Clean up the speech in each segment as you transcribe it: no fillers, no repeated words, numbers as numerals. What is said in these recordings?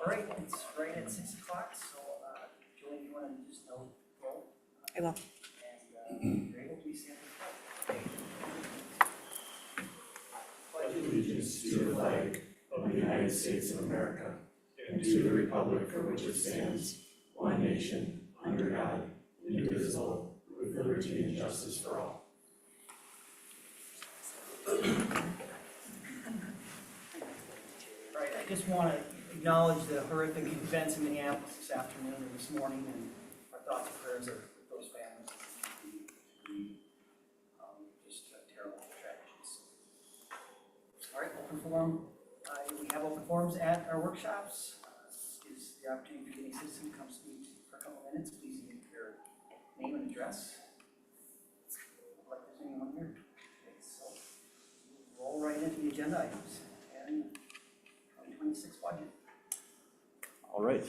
All right, it's right at 6 o'clock, so Julie, you want to just roll? I will. And you're able to stand for the Pledge allegiance to the flag of the United States of America and to the republic for which it stands, one nation, under God, indivisible, with liberty and justice for all. All right, I just want to acknowledge the horrific events in Minneapolis this afternoon and this morning, and our thoughts and prayers are with those families. Just terrible tragedies. All right, open forum. We have open forums at our workshops. Is the opportunity for any citizen who comes to speak for a couple minutes. Please give your name and address. Like there's anyone here. Okay, so we'll roll right into the agenda items and 2026 budget. All right.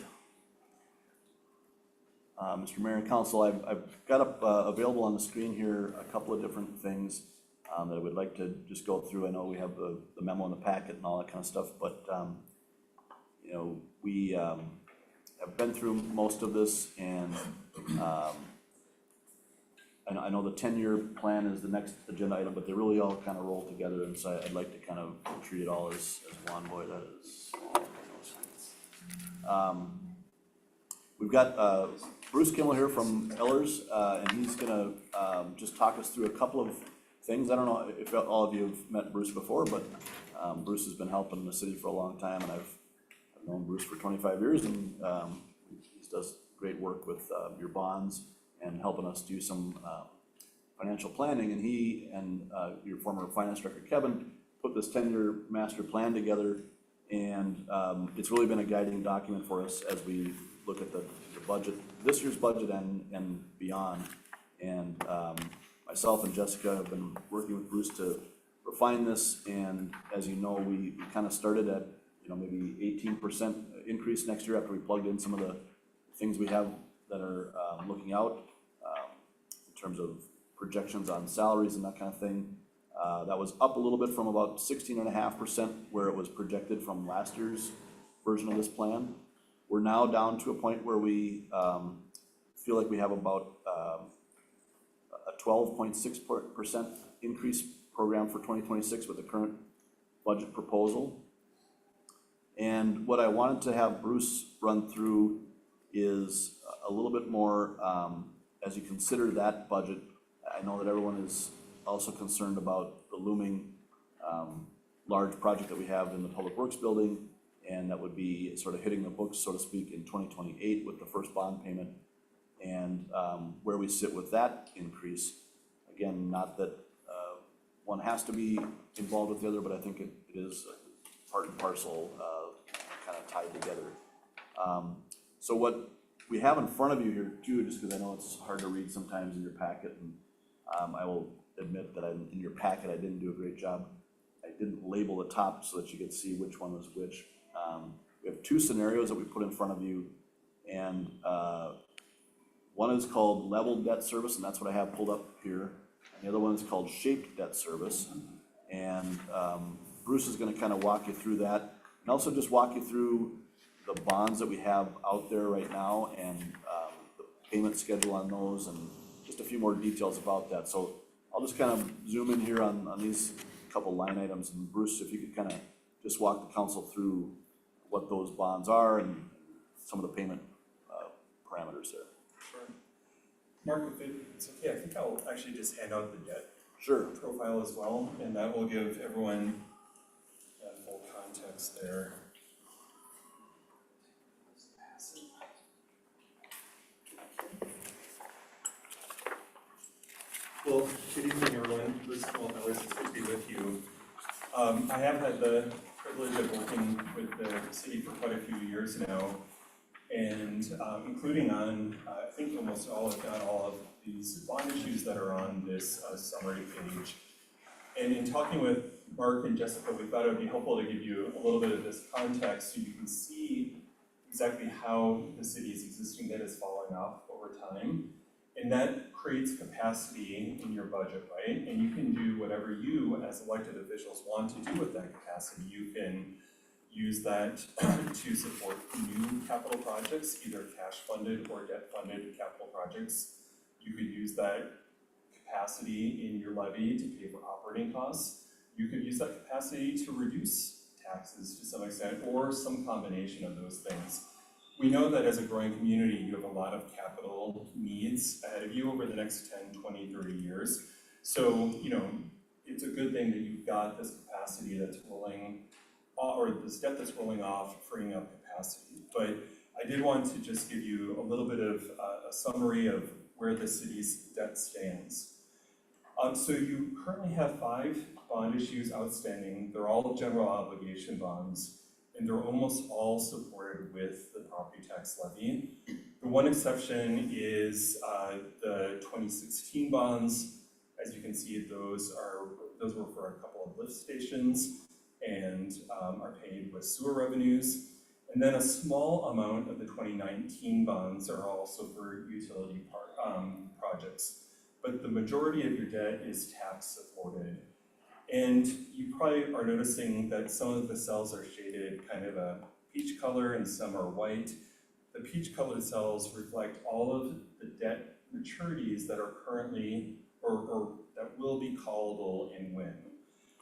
Mr. Mayor and Council, I've got up available on the screen here a couple of different things that I would like to just go through. I know we have the memo in the packet and all that kind of stuff, but you know, we have been through most of this, and I know the 10-year plan is the next agenda item, but they really all kind of roll together, and so I'd like to kind of treat it all as one. Boy, that is we've got Bruce Kimmel here from Ellers, and he's gonna just talk us through a couple of things. I don't know if all of you have met Bruce before, but Bruce has been helping the city for a long time, and I've known Bruce for 25 years, and he does great work with your bonds and helping us do some financial planning. And he and your former finance director, Kevin, put this 10-year master plan together, and it's really been a guiding document for us as we look at the budget, this year's budget and beyond. And myself and Jessica have been working with Bruce to refine this, and as you know, we kind of started at maybe 18% increase next year after we plugged in some of the things we have that are looking out in terms of projections on salaries and that kind of thing. That was up a little bit from about 16.5% where it was projected from last year's version of this plan. We're now down to a point where we feel like we have about a 12.6% increase program for 2026 with the current budget proposal. And what I wanted to have Bruce run through is a little bit more, as you consider that budget. I know that everyone is also concerned about the looming large project that we have in the Public Works building, and that would be sort of hitting the books, so to speak, in 2028 with the first bond payment, and where we sit with that increase. Again, not that one has to be involved with the other, but I think it is part and parcel, kind of tied together. So what we have in front of you here too, just because I know it's hard to read sometimes in your packet, and I will admit that in your packet I didn't do a great job. I didn't label the top so that you could see which one was which. We have two scenarios that we put in front of you, and one is called level debt service, and that's what I have pulled up here. And the other one is called shaped debt service, and Bruce is going to kind of walk you through that, and also just walk you through the bonds that we have out there right now, and the payment schedule on those, and just a few more details about that. So I'll just kind of zoom in here on these couple line items, and Bruce, if you could kind of just walk the council through what those bonds are and some of the payment parameters there. Sure. Mark, if it's okay, I think I'll actually just hand out the debt profile as well, and that will give everyone that full context there. Well, good evening, everyone. Bruce Kimmel, it's good to be with you. I have had the privilege of working with the city for quite a few years now, and including on, I think almost all, if not all, of these bond issues that are on this summary page. And in talking with Mark and Jessica, we thought it would be helpful to give you a little bit of this context so you can see exactly how the city's existing debt is falling off over time. And that creates capacity in your budget, right? And you can do whatever you, as elected officials, want to do with that capacity. You can use that to support new capital projects, either cash funded or debt funded capital projects. You could use that capacity in your levy to pay for operating costs. You could use that capacity to reduce taxes to some extent, or some combination of those things. We know that as a growing community, you have a lot of capital needs ahead of you over the next 10, 20, 30 years. So, it's a good thing that you've got this capacity that's rolling, or this debt that's rolling off, freeing up capacity. But I did want to just give you a little bit of a summary of where the city's debt stands. So you currently have 5 bond issues outstanding. They're all general obligation bonds, and they're almost all supported with the property tax levy. The one exception is the 2016 bonds. As you can see, those were for a couple of lift stations and are paid with sewer revenues. And then a small amount of the 2019 bonds are also for utility projects. But the majority of your debt is tax supported. And you probably are noticing that some of the cells are shaded kind of a peach color and some are white. The peach colored cells reflect all of the debt maturities that are currently, or that will be callable and when.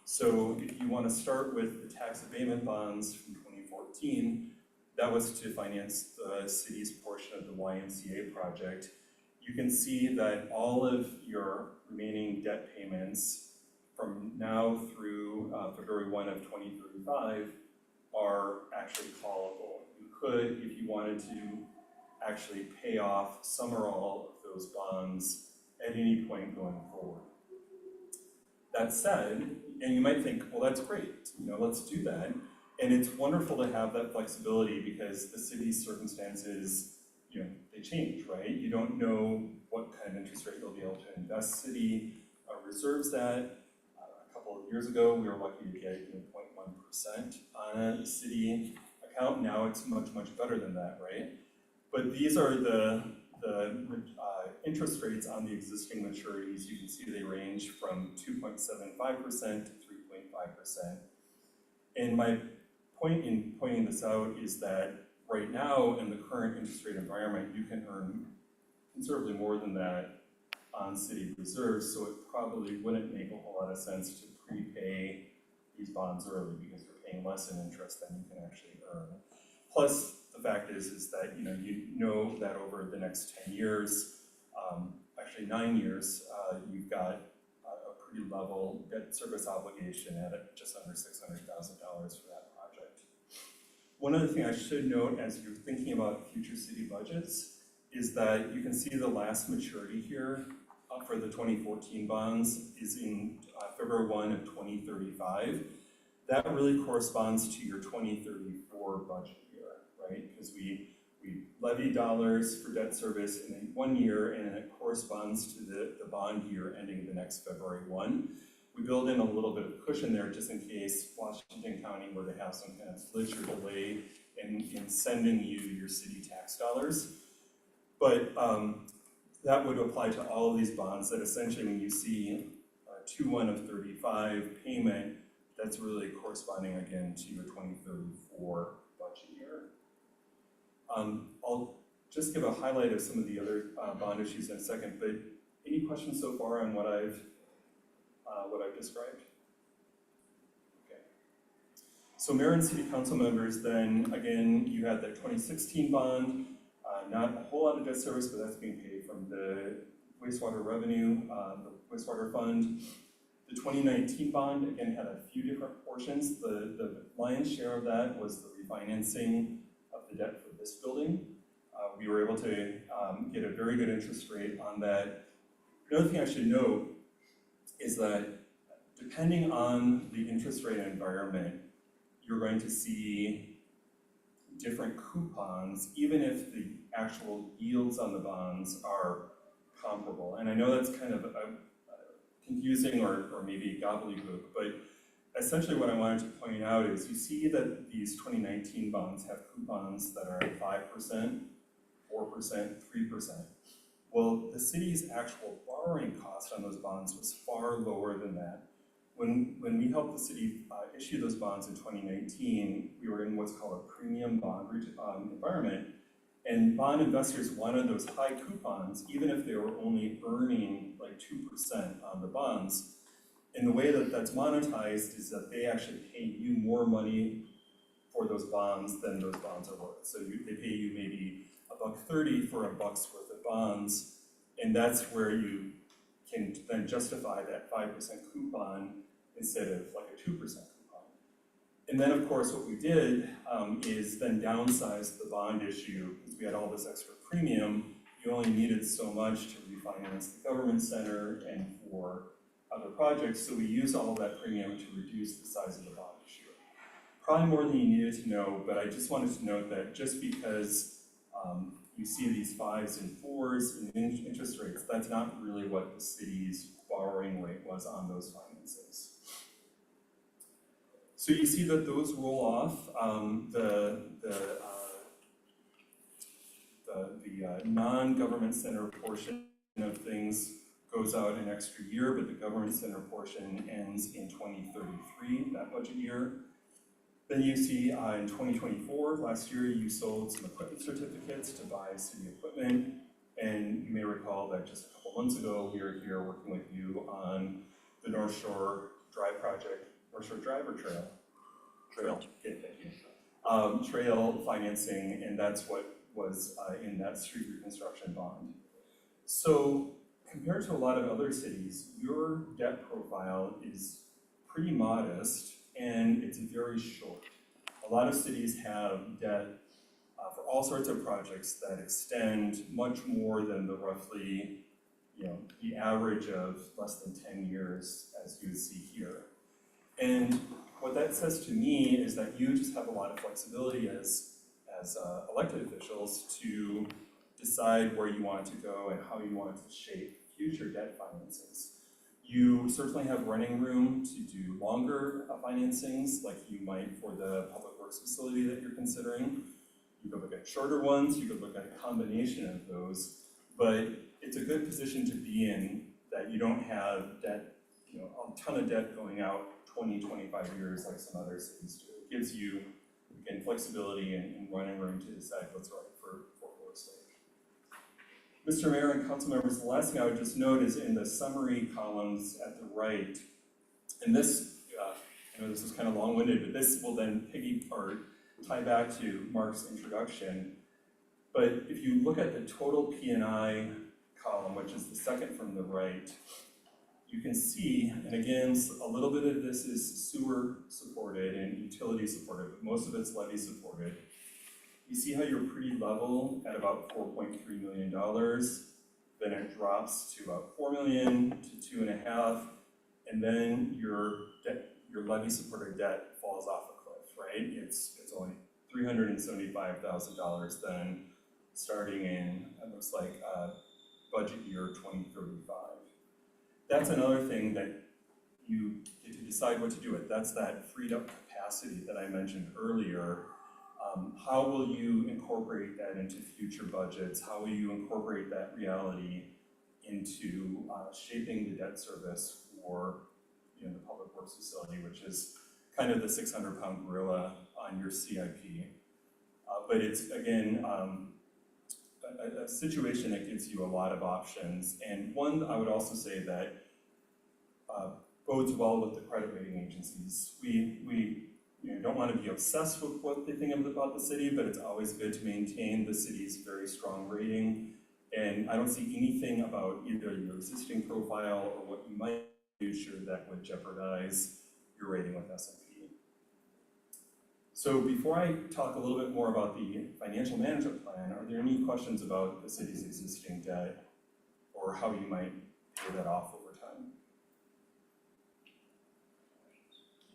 So if you want to start with the tax abatement bonds from 2014, that was to finance the city's portion of the YMCA project. You can see that all of your remaining debt payments from now through February 1 of 2035 are actually callable. You could, if you wanted to, actually pay off some or all of those bonds at any point going forward. That said, and you might think, well, that's great, let's do that. And it's wonderful to have that flexibility because the city's circumstances, they change, right? You don't know what kind of interest rate you'll be able to invest. City reserves that. A couple of years ago, we were lucky to get 0.1% on a city account. Now it's much, much better than that, right? But these are the interest rates on the existing maturities. You can see they range from 2.75% to 3.5%. And my point in pointing this out is that right now, in the current interest rate environment, you can earn considerably more than that on city reserves, so it probably wouldn't make a whole lot of sense to prepay these bonds early because you're paying less in interest than you can actually earn. Plus, the fact is that you know that over the next 10 years, actually 9 years, you've got a pretty level debt service obligation at just under $600,000 for that project. One other thing I should note as you're thinking about future city budgets is that you can see the last maturity here for the 2014 bonds is in February 1 of 2035. That really corresponds to your 2034 budget year, right? Because we levy dollars for debt service in 1 year, and it corresponds to the bond year ending the next February 1. We build in a little bit of cushion there just in case Washington County were to have some kind of glitch or delay in sending you your city tax dollars. But that would apply to all of these bonds, that essentially when you see a 2/1 of 35 payment, that's really corresponding again to your 2034 budget year. I'll just give a highlight of some of the other bond issues in a second, but any questions so far on what I've described? Okay. So mayor and city council members, then again, you had that 2016 bond, not a whole lot of debt service, but that's being paid from the wastewater revenue, the wastewater fund. The 2019 bond, again, had a few different portions. The lion's share of that was the refinancing of the debt for this building. We were able to get a very good interest rate on that. Another thing I should note is that depending on the interest rate environment, you're going to see different coupons, even if the actual yields on the bonds are comparable. And I know that's kind of confusing or maybe gobbledygook, but essentially what I wanted to point out is you see that these 2019 bonds have coupons that are 5%, 4%, 3%. Well, the city's actual borrowing cost on those bonds was far lower than that. When we helped the city issue those bonds in 2019, we were in what's called a premium bond environment. And bond investors wanted those high coupons, even if they were only earning like 2% on the bonds. And the way that that's monetized is that they actually pay you more money for those bonds than those bonds are worth. So they pay you maybe $1.30 for $1 worth of bonds, and that's where you can then justify that 5% coupon instead of like a 2% coupon. And then, of course, what we did is then downsize the bond issue because we had all this extra premium. You only needed so much to refinance the government center and for other projects, so we used all of that premium to reduce the size of the bond issue. Probably more than you needed to know, but I just wanted to note that just because you see these 5s and 4s in interest rates, that's not really what the city's borrowing rate was on those finances. So you see that those roll off. The non-government center portion of things goes out an extra year, but the government center portion ends in 2033, that budget year. Then you see in 2024, last year, you sold some equipment certificates to buy city equipment. And you may recall that just a couple months ago, we were here working with you on the North Shore Drive project, North Shore Drive or Trail? Trail. Okay, thank you. Trail financing, and that's what was in that street reconstruction bond. So compared to a lot of other cities, your debt profile is pretty modest and it's very short. A lot of cities have debt for all sorts of projects that extend much more than the roughly, the average of less than 10 years, as you see here. And what that says to me is that you just have a lot of flexibility as elected officials to decide where you want to go and how you want to shape future debt financings. You certainly have running room to do longer financings, like you might for the public works facility that you're considering. You could look at shorter ones, you could look at a combination of those, but it's a good position to be in that you don't have debt, a ton of debt going out 20, 25 years like some other cities do. It gives you, again, flexibility and running room to decide what's right for real estate. Mr. Mayor and council members, the last thing I would just note is in the summary columns at the right, and this, I know this is kind of long-winded, but this will then tie back to Mark's introduction. But if you look at the total P&I column, which is the second from the right, you can see, and again, a little bit of this is sewer supported and utility supported, but most of it's levy supported. You see how you're pretty level at about $4.3 million, then it drops to about 4 million to 2.5, and then your levy supported debt falls off a cliff, right? It's only $375,000 then, starting in, it looks like budget year 2035. That's another thing that you get to decide what to do with. That's that freed up capacity that I mentioned earlier. How will you incorporate that into future budgets? How will you incorporate that reality into shaping the debt service for the public works facility, which is kind of the 600-pound gorilla on your CIP. But it's, again, a situation that gives you a lot of options. And one, I would also say that bodes well with the credit rating agencies. We don't want to be obsessed with what they think about the city, but it's always good to maintain the city's very strong rating. And I don't see anything about either your existing profile or what you might do sure that would jeopardize your rating with S&P. So before I talk a little bit more about the financial management plan, are there any questions about the city's existing debt or how you might pay that off over time?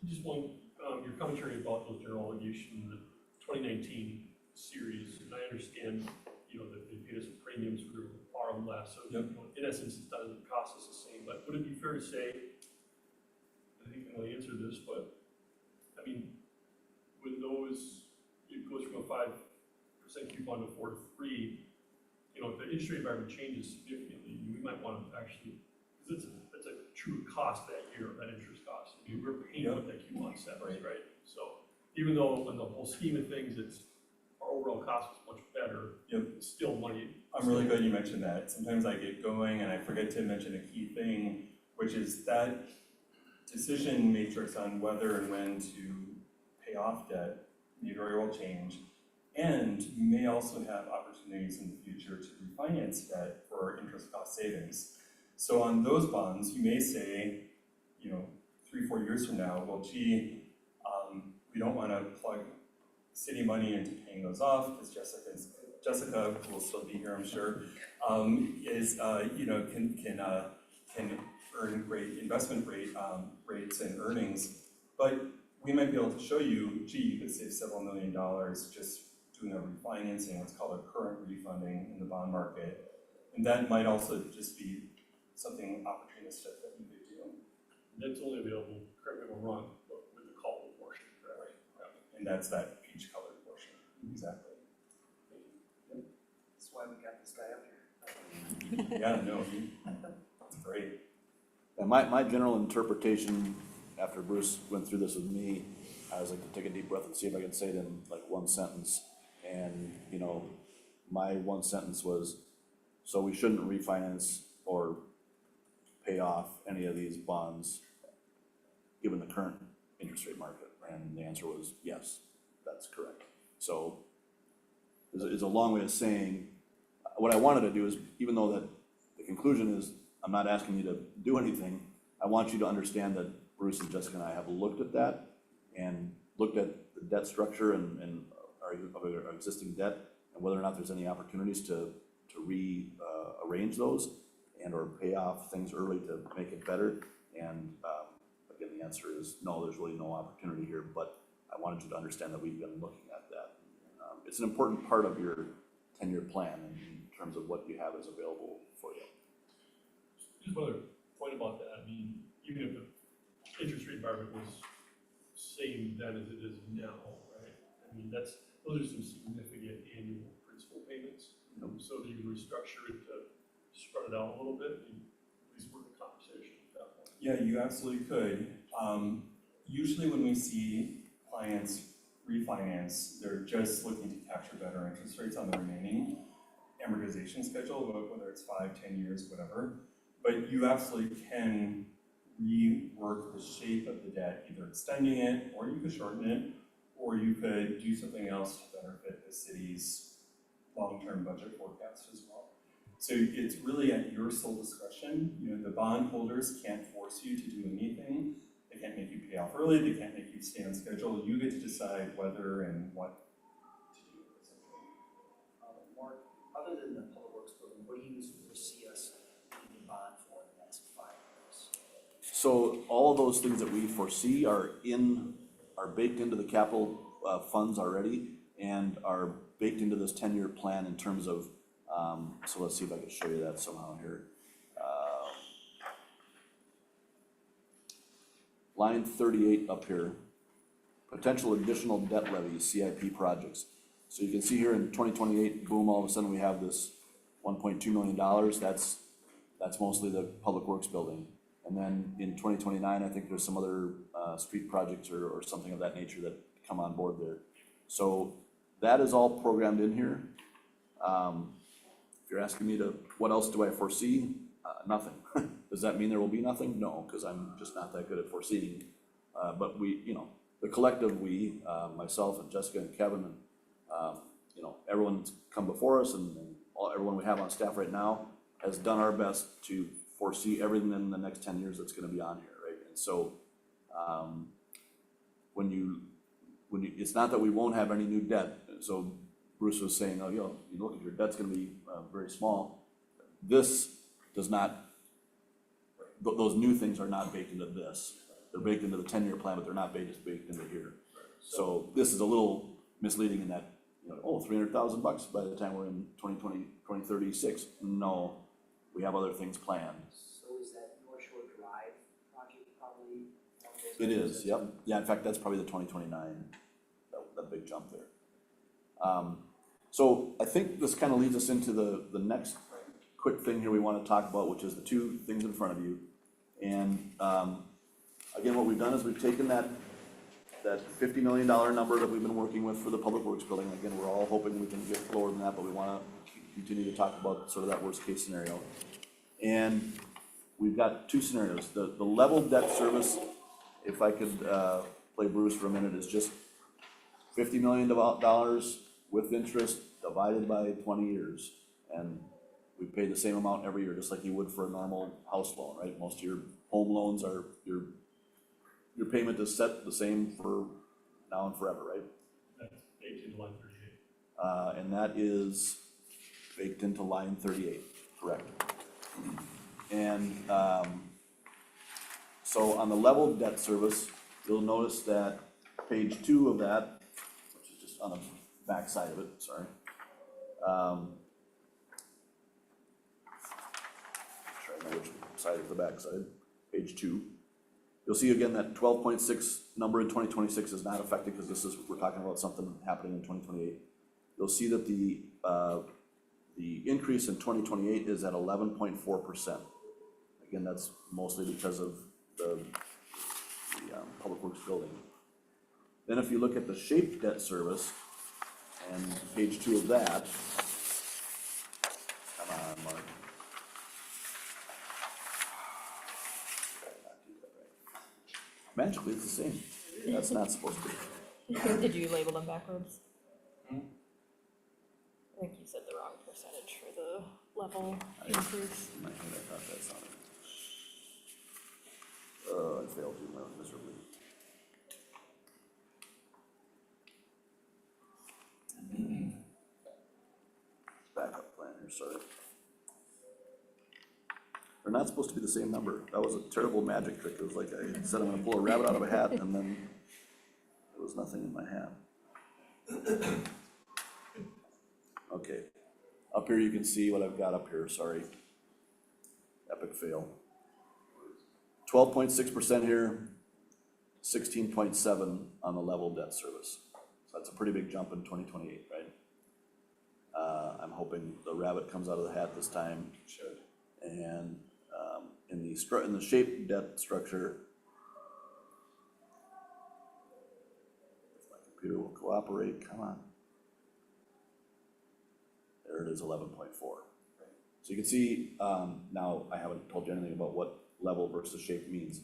Just one, your commentary about those general obligation, the 2019 series, and I understand, that they paid us premiums for far less, so yep. In essence, it doesn't cost us the same, but would it be fair to say, I think I know the answer to this, but, when those, it goes from a 5% coupon to 4 to 3, if the interest rate environment changes significantly, we might want to actually, because it's a true cost that year, that interest cost. we're paying what that coupon says, right? So even though in the whole scheme of things, our overall cost is much better, Yep. it's still money. I'm really glad you mentioned that. Sometimes I get going and I forget to mention a key thing, which is that decision matrix on whether and when to pay off debt may very well change. And you may also have opportunities in the future to refinance debt for interest cost savings. So on those bonds, you may say, 3-4 years from now, well, gee, we don't want to plug city money into paying those off, because Jessica, who will still be here, I'm sure, can earn great investment rates and earnings. But we might be able to show you, gee, you could save several $1 million just doing a refinancing, what's called a current refunding in the bond market. And that might also just be something opportunistic that you could do. That's only available, correct me if I'm wrong, but with the callable portion, correct? And that's that peach colored portion, exactly. That's why we got this guy up here. Yeah, no, that's great. And my general interpretation, after Bruce went through this with me, I was like to take a deep breath and see if I could say it in like one sentence. And, my one sentence was, so we shouldn't refinance or pay off any of these bonds given the current interest rate market. And the answer was yes, that's correct. So it's a long way of saying, what I wanted to do is, even though that the conclusion is, I'm not asking you to do anything, I want you to understand that Bruce and Jessica and I have looked at that and looked at the debt structure and our existing debt, and whether or not there's any opportunities to rearrange those and or pay off things early to make it better. And again, the answer is no, there's really no opportunity here, but I wanted you to understand that we've been looking at that. It's an important part of your 10-year plan in terms of what you have is available for you. Just another point about that, I mean, even if the interest rate environment was same then as it is now, right? I mean, those are some significant annual principal payments. So that you can restructure it to spread it out a little bit, and at least worth the conversation at that point. Yeah, you absolutely could. Usually when we see clients refinance, they're just looking to capture better interest rates on the remaining amortization schedule, whether it's 5, 10 years, whatever. But you absolutely can rework the shape of the debt, either extending it, or you could shorten it, or you could do something else to better fit the city's long-term budget forecast as well. So it's really at your sole discretion. The bondholders can't force you to do anything. They can't make you pay off early. They can't make you stay on schedule. You get to decide whether and what to do, essentially. Mark, other than the Public Works building, what do you foresee us needing a bond for in the next 5 years? So all of those things that we foresee are baked into the capital funds already and are baked into this 10-year plan in terms of, so let's see if I can show you that somehow here. Line 38 up here, potential additional debt levy, CIP projects. So you can see here in 2028, boom, all of a sudden we have this $1.2 million. That's mostly the Public Works building. And then in 2029, I think there's some other street projects or something of that nature that come on board there. So that is all programmed in here. If you're asking me what else do I foresee? Nothing. Does that mean there will be nothing? No, because I'm just not that good at foreseeing. But the collective we, myself and Jessica and Kevin and, everyone's come before us and everyone we have on staff right now has done our best to foresee everything in the next 10 years that's going to be on here, right? And so it's not that we won't have any new debt. So Bruce was saying, you look at your debt's going to be very small. This does not, those new things are not baked into this. They're baked into the 10-year plan, but they're not baked into here. So this is a little misleading in that, $300,000 by the time we're in 2036. No, we have other things planned. So is that North Shore Drive project probably? It is, yep. Yeah, in fact, that's probably the 2029, that big jump there. So I think this kind of leads us into the next quick thing here we want to talk about, which is the two things in front of you. And I again, what we've done is we've taken that $50 million number that we've been working with for the Public Works building. Again, we're all hoping we can get lower than that, but we wanna continue to talk about sort of that worst case scenario. And we've got two scenarios. The level debt service, if I could, play Bruce for a minute, is just $50 million with interest divided by 20 years. And we pay the same amount every year, just like you would for a normal house loan, right? Most of your home loans are, your payment is set the same for now and forever, right? That's 18 to line 38. And that is baked into line 38, correct? And, so on the level debt service, you'll notice that page 2 of that, which is just on the back side of it, sorry. Try to remember which side is the back side, page 2. You'll see again that 12.6 number in 2026 is not affected because this is, we're talking about something happening in 2028. You'll see that the increase in 2028 is at 11.4%. Again, that's mostly because of the Public Works building. Then if you look at the shaped debt service, and page 2 of that, come on, Mark. Magically, it's the same. That's not supposed to be. Did you label them backwards? I think you said the wrong percentage for the level increase. In my head, I thought that sounded. I failed you miserably. Backup plan here, sorry. They're not supposed to be the same number. That was a terrible magic trick. It was like I said I'm gonna pull a rabbit out of a hat, and then there was nothing in my hat. Okay, up here you can see what I've got up here, sorry. Epic fail. 12.6% here, 16.7 on the level debt service. So that's a pretty big jump in 2028, right? I'm hoping the rabbit comes out of the hat this time. Should. And in the shaped debt structure, if my computer will cooperate, come on. There it is, 11.4. So you can see, now I haven't told you anything about what level versus shape means.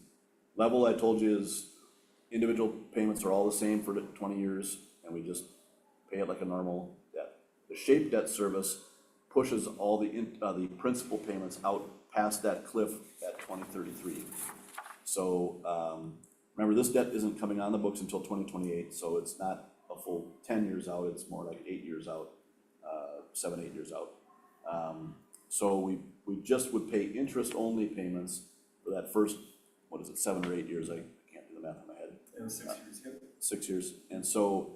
Level, I told you, is individual payments are all the same for 20 years, and we just pay it like a normal debt. The shape debt service pushes all the principal payments out past that cliff at 2033. So remember, this debt isn't coming on the books until 2028, so it's not a full 10 years out, it's more like 8 years out, 7, 8 years out. So we just would pay interest-only payments for that first, 7 or 8 years, I can't do the math in my head. It was 6 years, yep. 6 years, and so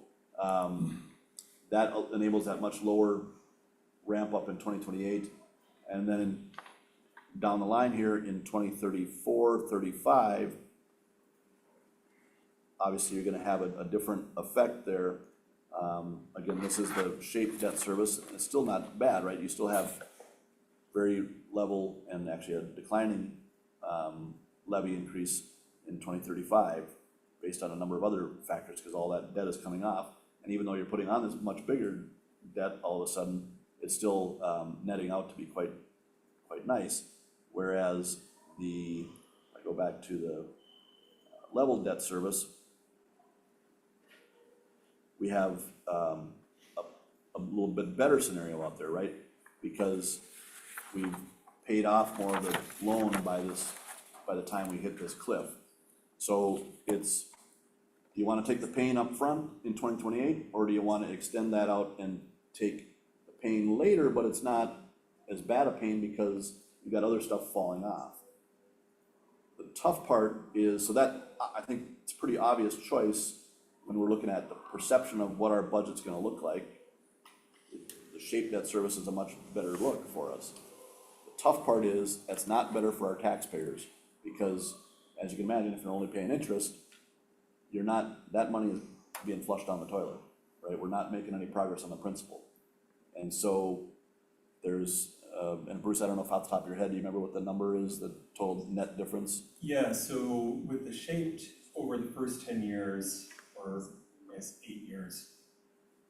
that enables that much lower ramp up in 2028, and then down the line here in 2034, 35, obviously you're gonna have a different effect there. Again, this is the shaped debt service, it's still not bad, right? You still have very level and actually a declining levy increase in 2035 based on a number of other factors, because all that debt is coming off. And even though you're putting on this much bigger debt, all of a sudden, it's still netting out to be quite nice. Whereas I go back to the level debt service, we have a little bit better scenario out there, right? Because we've paid off more of the loan by the time we hit this cliff. So do you wanna take the pain up front in 2028, or do you wanna extend that out and take the pain later, but it's not as bad a pain because you've got other stuff falling off? The tough part is, so that, I think it's a pretty obvious choice when we're looking at the perception of what our budget's gonna look like. The shape debt service is a much better look for us. The tough part is, that's not better for our taxpayers, because as you can imagine, if you're only paying interest, that money is being flushed down the toilet, right? We're not making any progress on the principal. And so there's And Bruce, I don't know if off the top of your head, do you remember what the number is, the total net difference? Yeah, so with the Shaped, over the first 10 years, or I guess 8 years,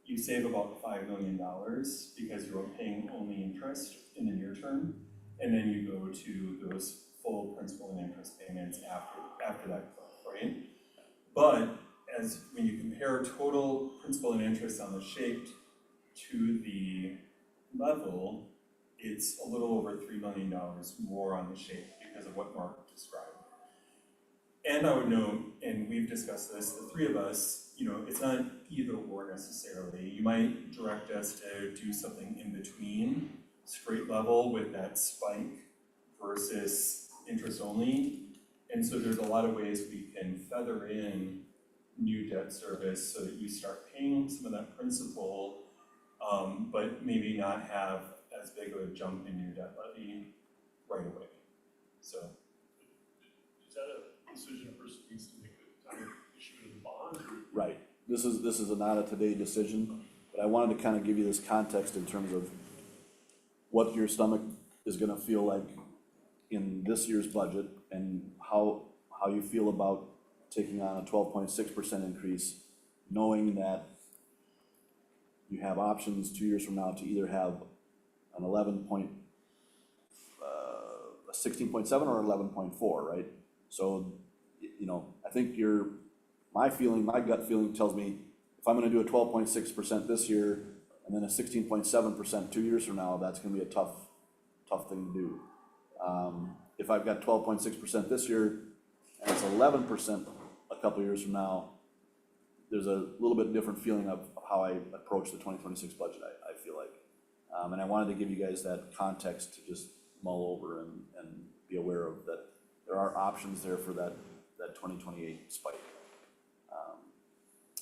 you save about $5 million because you're paying only interest in the near term, and then you go to those full principal and interest payments after that, right? But when you compare total principal and interest on the Shaped to the level, it's a little over $3 million more on the Shaped because of what Mark described. And I would note, and we've discussed this, the three of us, it's not either or necessarily. You might direct us to do something in between, straight level with that spike versus interest only. And so there's a lot of ways we can feather in new debt service so that you start paying some of that principal, but maybe not have as big of a jump in your debt levy right away. So. Is that a decision a person needs to make at the time of issuing the bond? Right. This is a not a today decision, but I wanted to kind of give you this context in terms of what your stomach is gonna feel like in this year's budget and how you feel about taking on a 12.6% increase, knowing that you have options 2 years from now to either have an 16.7 or 11.4, right? So, I think my gut feeling tells me if I'm gonna do a 12.6% this year and then a 16.7% 2 years from now, that's gonna be a tough thing to do. If I've got 12.6% this year and it's 11% a couple years from now, there's a little bit different feeling of how I approach the 2026 budget, I feel like. And I wanted to give you guys that context to just mull over and be aware of that there are options there for that 2028 spike.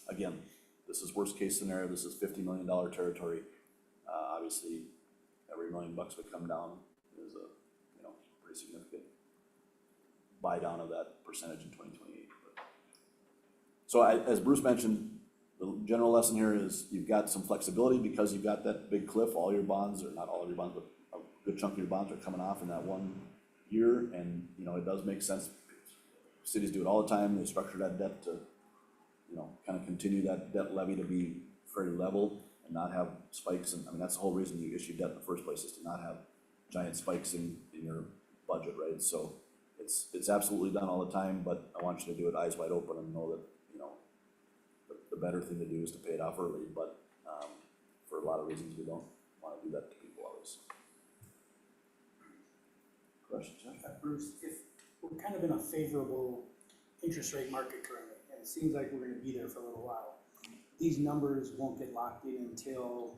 Again, this is worst case scenario, this is $50 million territory. Obviously, every $1 million would come down is a pretty significant buy down of that percentage in 2028. So as Bruce mentioned, the general lesson here is you've got some flexibility because you've got that big cliff. All your bonds, or not all of your bonds, but a good chunk of your bonds are coming off in that 1 year, and it does make sense. Cities do it all the time. They structure that debt to kind of continue that debt levy to be fairly level and not have spikes. And that's the whole reason you issue debt in the first place, is to not have giant spikes in your budget, right? So it's absolutely done all the time, but I want you to do it eyes wide open and know that the better thing to do is to pay it off early, but for a lot of reasons we don't want to do that to people always. Question, Jeff? Bruce, if we're kind of in a favorable interest rate market currently, and it seems like we're gonna be there for a little while, these numbers won't get locked in until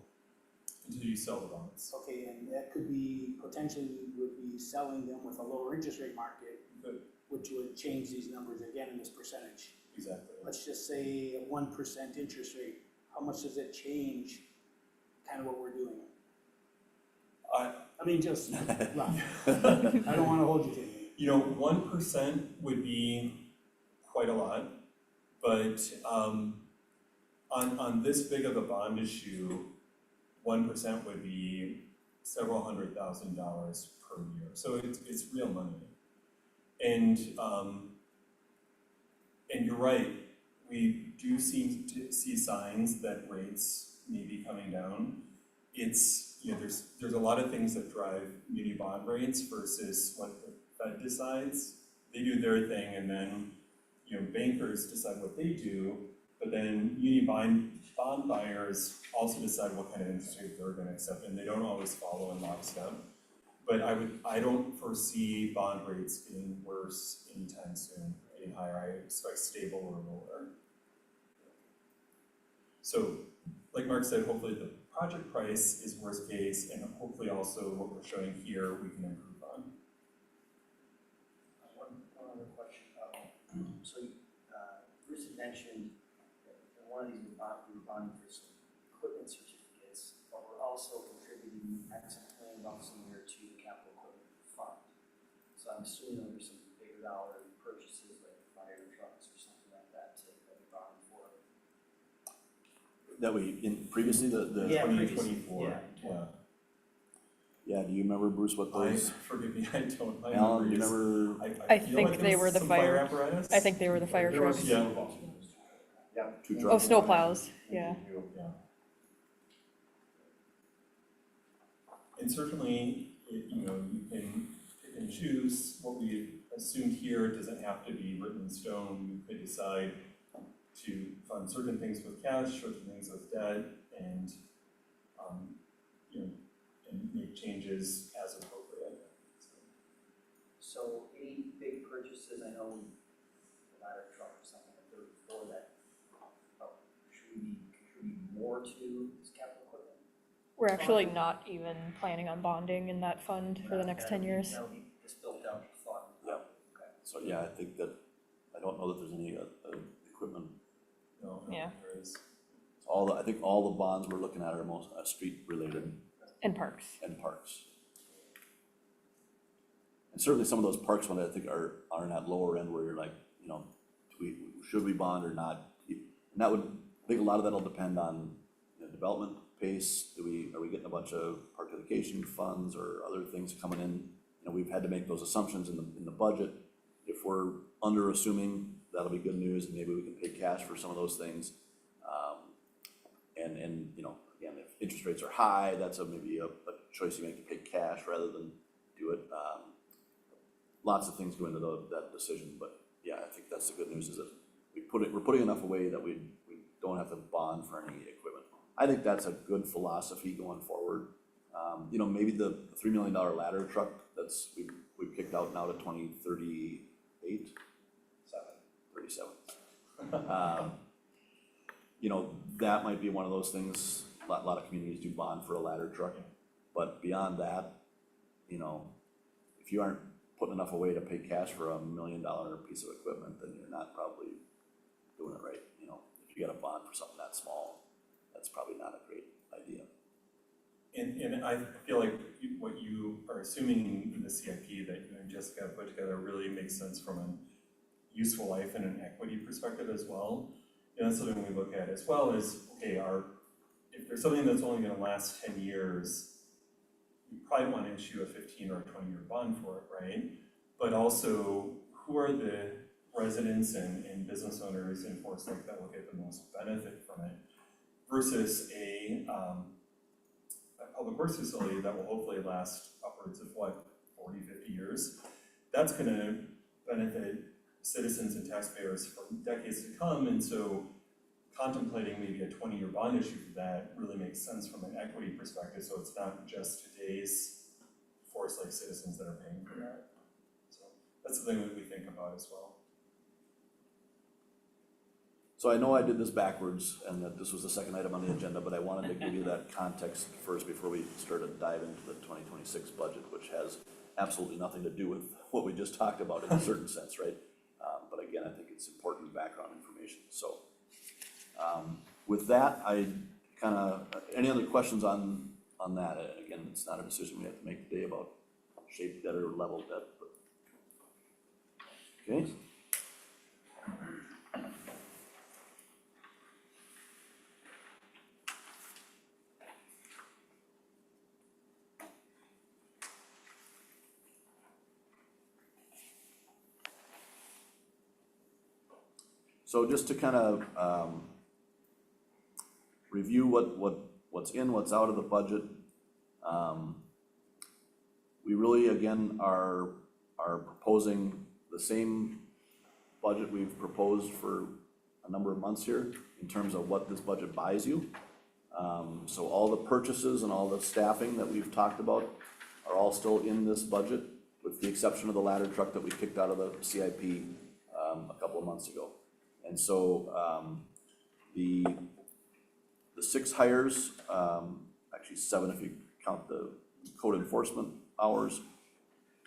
you sell the bonds. okay, and that could be, potentially we would be selling them with a lower interest rate market, Good. which would change these numbers again in this percentage. Exactly. Let's just say a 1% interest rate, how much does it change kind of what we're doing? I mean, just, rough. I don't wanna hold you to it. 1% would be quite a lot, but on this big of a bond issue, 1% would be several $100,000 per year. So it's real money. And you're right, we do seem to see signs that rates may be coming down. It's, there's a lot of things that drive muni bond rates versus what the Fed decides. They do their thing, and then, bankers decide what they do, but then muni bond buyers also decide what kind of interest rate they're gonna accept, and they don't always follow in lockstep. But I don't foresee bond rates getting worse anytime soon, getting higher. I expect stable or lower. So, like Mark said, hopefully the project price is worst case, and hopefully also what we're showing here we can improve on. One other question. So Bruce had mentioned that one of these we're bonding for some equipment certificates, but we're also contributing X million bucks a year to the capital equipment fund. So I'm assuming there's some bigger dollar purchases like fire trucks or something like that that we bonded for. That we, previously, the Yeah, 2024, yeah. Yeah, do you remember, Bruce, what those, Forgive me, I don't, my Alan, do you memory is, remember I feel think like they it was were the some fire- apparatus. I think they were the fire There was trucks. Yeah. Yeah. two Oh, trucks? snow plows, yeah. Yeah. And certainly, you know, you can pick and choose. What we assumed here doesn't have to be written in stone. You could decide to fund certain things with cash, certain things with debt, and, you know, and make changes as appropriate. So any big purchases, I know the ladder truck or something like that before that, should we be contributing more to this capital equipment? We're actually not even planning on bonding in that fund for the next 10 years. That'll be just built out to fund. Yep. So, yeah, I think that, I don't know that there's any, equipment, No, Yeah. there is. I think all the bonds we're looking at are most, street related And parks. and parks. And certainly some of those parks ones I think are in that lower end where you're like, you know, should we bond or not? And that would, I think a lot of that'll depend on, you know, development pace. Are we getting a bunch of park dedication funds or other things coming in? You know, we've had to make those assumptions in the budget. If we're under assuming, that'll be good news, and maybe we can pay cash for some of those things. And you know, again, if interest rates are high, that's maybe a choice you make to pay cash rather than do it. Lots of things go into that decision, but yeah, I think that's the good news, is that we're putting enough away that we don't have to bond for any equipment. I think that's a good philosophy going forward. You know, maybe the $3 million ladder truck we've kicked out now to 2038, 37. You know, that might be one of those things, a lot of communities do bond for a ladder truck, but beyond that, you know, if you aren't putting enough away to pay cash for $1 million piece of equipment, then you're not probably doing it right. You know, if you got a bond for something that small, that's probably not a great idea. And I feel like what you are assuming in the CIP that you and Jessica put together really makes sense from a useful life and an equity perspective as well. And that's something we look at as well as, okay, if there's something that's only gonna last 10 years, you probably wanna issue a 15 or a 20-year bond for it, right? But also, who are the residents and business owners in Forest Lake that will get the most benefit from it versus a public works facility that will hopefully last upwards of 40, 50 years. That's gonna benefit citizens and taxpayers for decades to come, and so contemplating maybe a 20-year bond issue for that really makes sense from an equity perspective, so it's not just today's Forest Lake citizens that are paying for that. So that's something that we think about as well. So I know I did this backwards, and that this was the second item on the agenda, but I wanted to give you that context first before we start to dive into the 2026 budget, which has absolutely nothing to do with what we just talked about in a certain sense, right? But again, I think it's important background information. So with that, any other questions on that? Again, it's not a decision we have to make today about shape debt or level debt, but, okay. So just to kind of review what's in, what's out of the budget, we really, again, are proposing the same budget we've proposed for a number of months here in terms of what this budget buys you. So all the purchases and all the staffing that we've talked about are all still in this budget, with the exception of the ladder truck that we kicked out of the CIP a couple of months ago. And so the 6 hires, actually 7 if you count the code enforcement hours,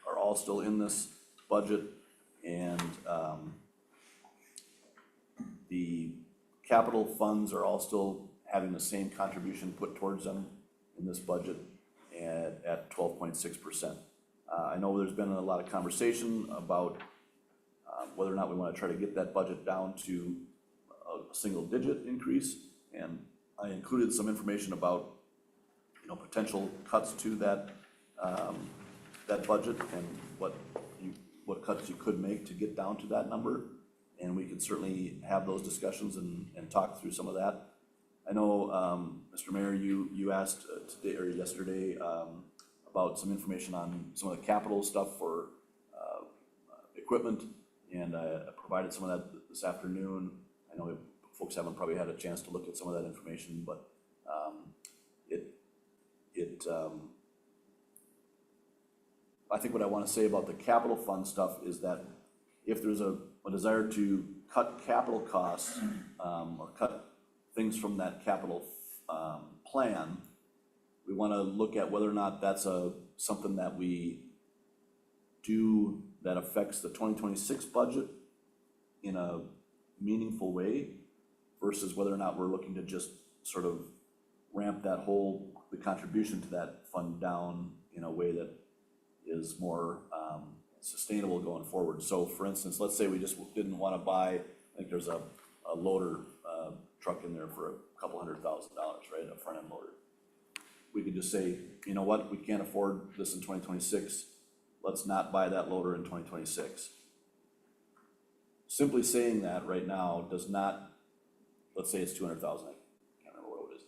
are all still in this budget. And the capital funds are all still having the same contribution put towards them in this budget at 12.6%. I know there's been a lot of conversation about whether or not we want to try to get that budget down to a single-digit increase, and I included some information about, you know, potential cuts to that that budget and what cuts you could make to get down to that number. And we can certainly have those discussions and talk through some of that. I know, Mr. Mayor, you asked today or yesterday, about some information on some of the capital stuff for, equipment, and I provided some of that this afternoon. I know folks haven't probably had a chance to look at some of that information, but, I think what I wanna say about the capital fund stuff is that if there's a desire to cut capital costs, or cut things from that capital, plan, we wanna look at whether or not that's something that we do that affects the 2026 budget in a meaningful way versus whether or not we're looking to just sort of ramp the contribution to that fund down in a way that is more sustainable going forward. So for instance, let's say we just didn't wanna buy, I think there's a loader truck in there for a couple $100,000, right, a front end loader. We could just say, you know what, we can't afford this in 2026, let's not buy that loader in 2026. Simply saying that right now does not, let's say it's 200,000, I can't remember what it is.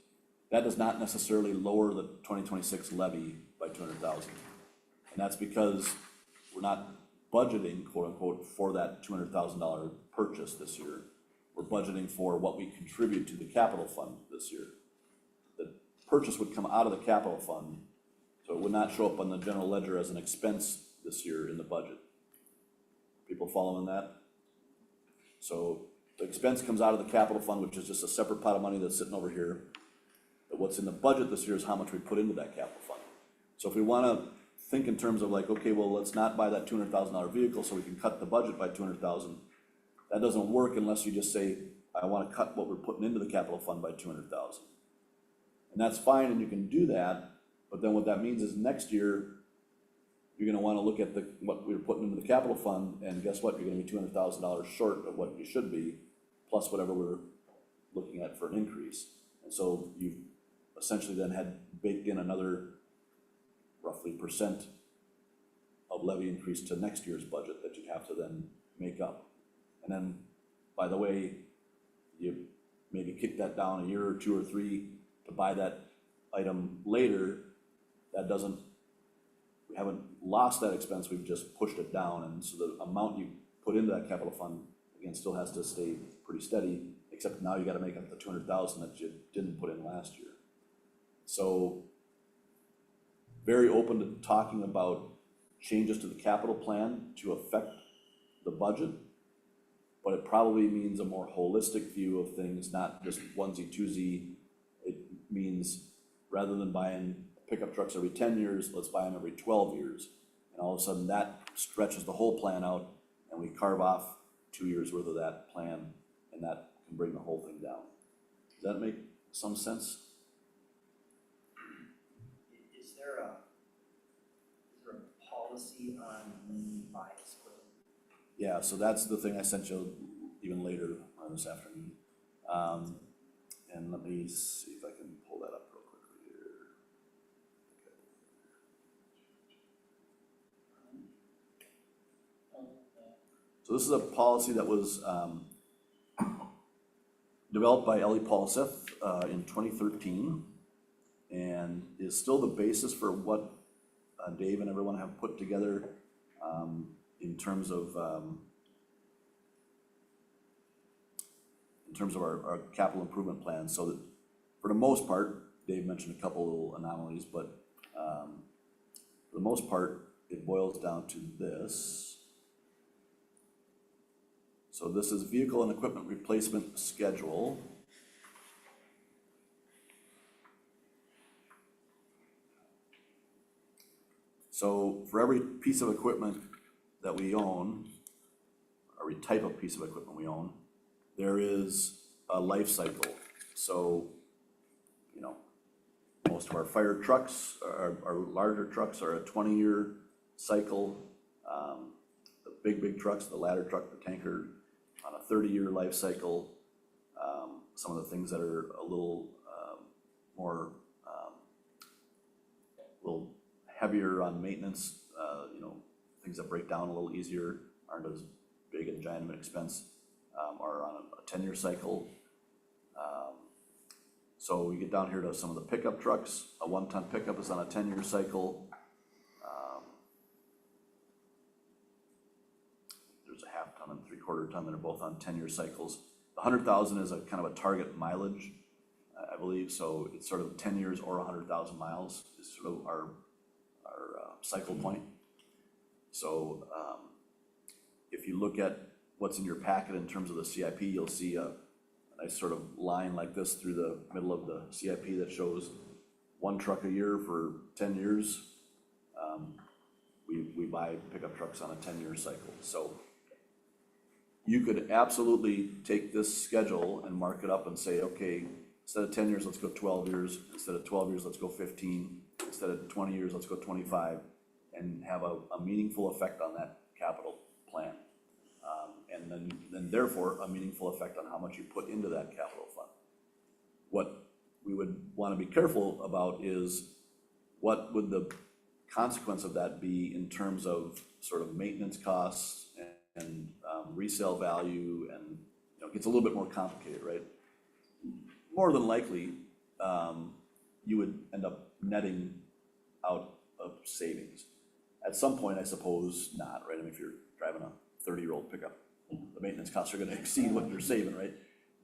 That does not necessarily lower the 2026 levy by 200,000. And that's because we're not budgeting, quote unquote, for that $200,000 purchase this year. We're budgeting for what we contribute to the capital fund this year. The purchase would come out of the capital fund, so it would not show up on the general ledger as an expense this year in the budget. People following that? So the expense comes out of the capital fund, which is just a separate pot of money that's sitting over here. But what's in the budget this year is how much we put into that capital fund. So if we wanna think in terms of like, okay, well, let's not buy that $200,000 vehicle so we can cut the budget by 200,000. That doesn't work unless you just say, I wanna cut what we're putting into the capital fund by 200,000. And that's fine, and you can do that, but then what that means is next year, you're gonna wanna look at what we were putting into the capital fund, and guess what, you're gonna be $200,000 short of what you should be, plus whatever we're looking at for an increase. And so you've essentially then had baked in another roughly % of levy increase to next year's budget that you'd have to then make up. And then, by the way, you maybe kick that down a year or 2 or 3 to buy that item later. That doesn't, we haven't lost that expense, we've just pushed it down, and so the amount you put into that capital fund, again, still has to stay pretty steady, except now you gotta make up the 200,000 that you didn't put in last year. So, very open to talking about changes to the capital plan to affect the budget, but it probably means a more holistic view of things, not just onesie twosie. It means rather than buying pickup trucks every 10 years, let's buy them every 12 years. And all of a sudden that stretches the whole plan out, and we carve off 2 years worth of that plan, and that can bring the whole thing down. Does that make some sense? Is there a policy on when we buy this equipment? Yeah, so that's the thing I sent you even later this afternoon. And let me see if I can pull that up real quickly here. So this is a policy that was developed by Ellie Paulseth in 2013, and is still the basis for what Dave and everyone have put together in terms of our capital improvement plan. So that for the most part, Dave mentioned a couple little anomalies, but for the most part, it boils down to this. So this is vehicle and equipment replacement schedule. So for every piece of equipment that we own, every type of piece of equipment we own, there is a life cycle. So, you know, most of our fire trucks, our larger trucks are a 20-year cycle. The big trucks, the ladder truck, the tanker, on a 30-year life cycle. Some of the things that are a little more, little heavier on maintenance, you know, things that break down a little easier, aren't as big and giant of an expense, are on a 10-year cycle. So we get down here to some of the pickup trucks. A 1-ton pickup is on a 10-year cycle. There's a 1/2 ton and 3/4 ton that are both on 10-year cycles. The 100,000 is a kind of a target mileage, I believe, so it's sort of 10 years or 100,000 miles is sort of our cycle point. So if you look at what's in your packet in terms of the CIP, you'll see a nice sort of line like this through the middle of the CIP that shows 1 truck a year for 10 years. We buy pickup trucks on a 10-year cycle. So you could absolutely take this schedule and mark it up and say, okay, instead of 10 years, let's go 12 years. Instead of 12 years, let's go 15. Instead of 20 years, let's go 25, and have a meaningful effect on that capital plan. And then therefore, a meaningful effect on how much you put into that capital fund. What we would want to be careful about is what would the consequence of that be in terms of sort of maintenance costs and resale value, and you know, it gets a little bit more complicated, right? More than likely, you would end up netting out of savings. At some point, I suppose not, right? I mean, if you're driving a 30-year-old pickup, the maintenance costs are gonna exceed what you're saving, right?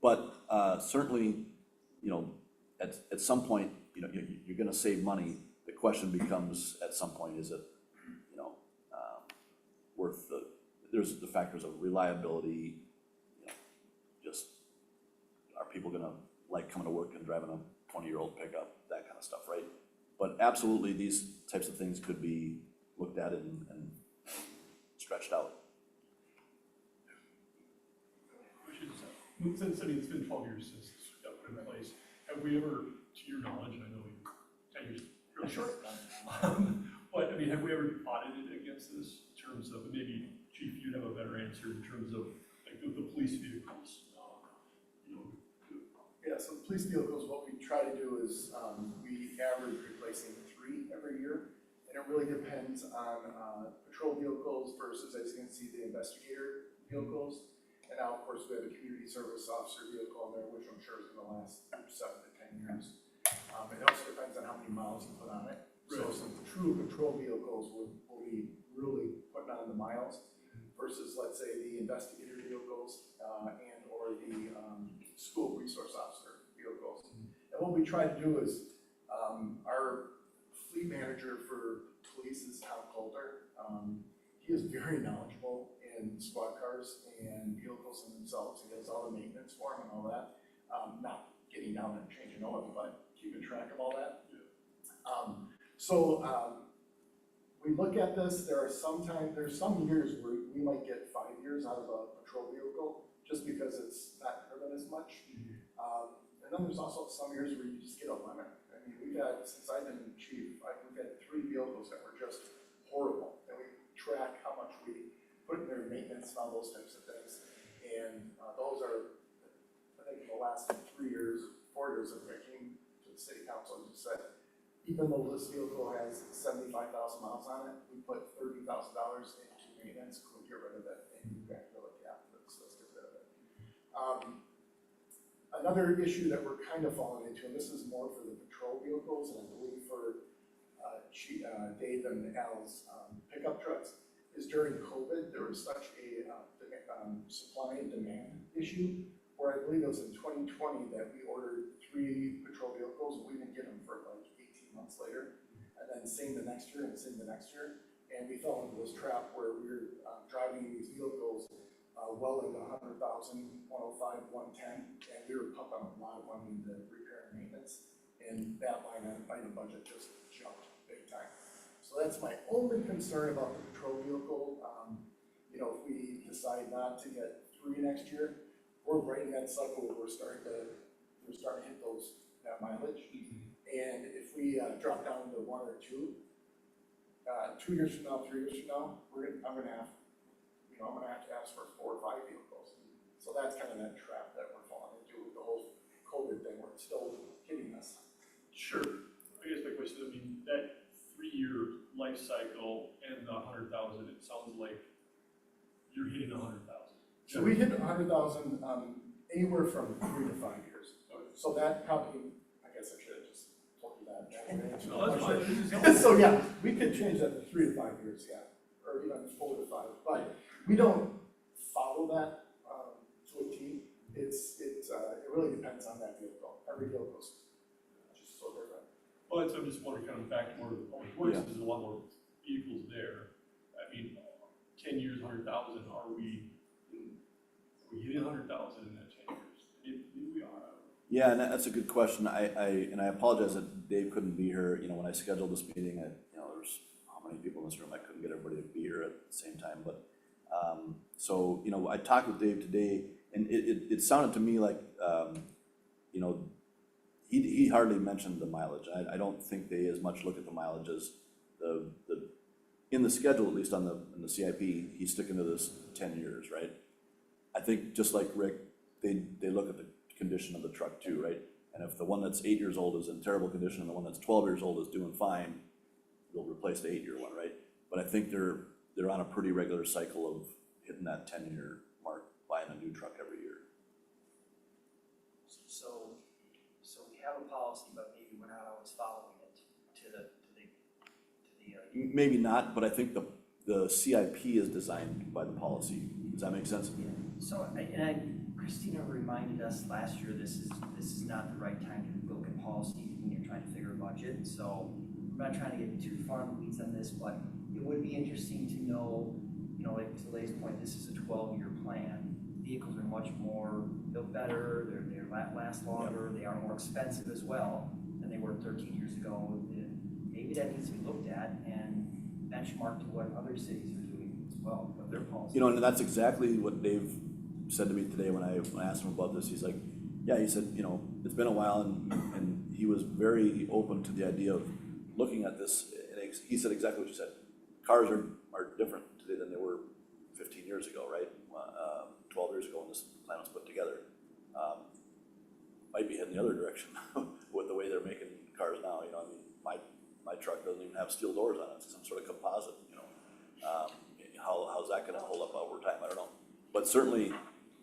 But certainly, you know, at some point, you know, you're gonna save money. The question becomes, at some point, is it, you know, worth there's the factors of reliability, you know, just, are people gonna like coming to work and driving a 20-year-old pickup, that kind of stuff, right? But absolutely, these types of things could be looked at and stretched out. Since, I mean, it's been 12 years since this got put in place, have we ever, to your knowledge, and I know 10 years is really short, but I mean, have we ever audited against this in terms of, maybe Chief, you'd have a better answer in terms of like the police vehicles, you know? Yeah, so the police vehicles, what we try to do is, we average replacing 3 every year. And it really depends on, patrol vehicles versus, as you can see, the investigator vehicles. And now, of course, we have a community service officer vehicle in there, which I'm sure is gonna last 7 to 10 years. It also depends on how many miles you put on it. So Right. some true patrol vehicles will be really putting on the miles versus, let's say, the investigator vehicles, and or the, school resource officer vehicles. And what we try to do is, our fleet manager for police is Tom Coulter. He is very knowledgeable in squad cars and vehicles in themselves. He does all the maintenance for them and all that. Not getting down and changing oil, but keeping track of all that. We look at this. There's some years where we might get 5 years out of a patrol vehicle just because it's not driven as much. And then there's also some years where you just get a limit. I mean, since I've been chief, we've had 3 vehicles that were just horrible. And we track how much we put in their maintenance and all those types of things. And those are, I think, in the last 4 years, I came to the city council and just said, even though this vehicle has 75,000 miles on it, we put $30,000 into maintenance, we'll get rid of it, and you back to the cap, let's get rid of it. Another issue that we're kind of falling into, and this is more for the patrol vehicles, and I believe for Dave and Al's pickup trucks, is during COVID, there was such a supply and demand issue, where I believe it was in 2020 that we ordered 3 patrol vehicles, and we didn't get them for like 18 months later, and then same the next year, and same the next year, and we fell into this trap where we were driving these vehicles well into 100,000, 105, 110, and we were pumping a lot of money into repair and maintenance, and that line item budget just jumped big time. So that's my only concern about the patrol vehicle. You know, if we decide not to get 3 next year, we're right in that cycle where we're starting to hit that mileage. And if we drop down to 1 or 2, 2 years from now, 3 years from now, I'm gonna have to ask for 4 or 5 vehicles. So that's kind of that trap that we're falling into with the whole COVID thing, where it's still hitting us. Sure. I guess my question, I mean, that 3-year life cycle and the 100,000, it sounds like you're hitting 100,000. So we hit 100,000, anywhere from 3 to 5 years. So that probably, I guess I should have just told you that. No, that's fine. This is helpful. So yeah, we could change that to 3 to 5 years, yeah, or even 4 to 5, but we don't follow that, to a T. It really depends on that vehicle. Every vehicle is just so different. Well, I'm just wondering, kind of back to where the public works, there's a lot more vehicles there. I mean, 10 years, 100,000, are we hitting 100,000 in that 10 years? Maybe we are. Yeah, and that's a good question. I apologize that Dave couldn't be here. You know, when I scheduled this meeting, there's how many people in this room, I couldn't get everybody to be here at the same time, but, so, you know, I talked with Dave today, and it sounded to me like, you know, he hardly mentioned the mileage. I don't think they as much look at the mileage as in the schedule, at least in the CIP, he's sticking to this 10 years, right? I think just like Rick, they look at the condition of the truck too, right? And if the one that's 8 years old is in terrible condition and the one that's 12 years old is doing fine, they'll replace the 8-year one, right? But I think they're on a pretty regular cycle of hitting that 10-year mark, buying a new truck every year. So we have a policy, but maybe we're not always following it to the Maybe not, but I think the CIP is designed by the policy. Does that make sense? So, Christina reminded us last year, this is not the right time to look at policy when you're trying to figure a budget, so I'm not trying to get too far in the weeds on this, but it would be interesting to know, you know, like to Lay's point, this is a 12-year plan. Vehicles are much more built better, they last longer, they are more expensive as well than they were 13 years ago. Maybe that needs to be looked at and benchmarked to what other cities are doing as well, what their policy. You know, and that's exactly what Dave said to me today when I asked him about this. He's like, yeah, he said, you know, it's been a while, and he was very open to the idea of looking at this. And he said exactly what you said. Cars are different today than they were 15 years ago, right? 12 years ago when this plan was put together. Might be heading the other direction with the way they're making cars now. You know, I mean, my truck doesn't even have steel doors on it. It's some sort of composite, you know. How's that gonna hold up over time? I don't know. But certainly,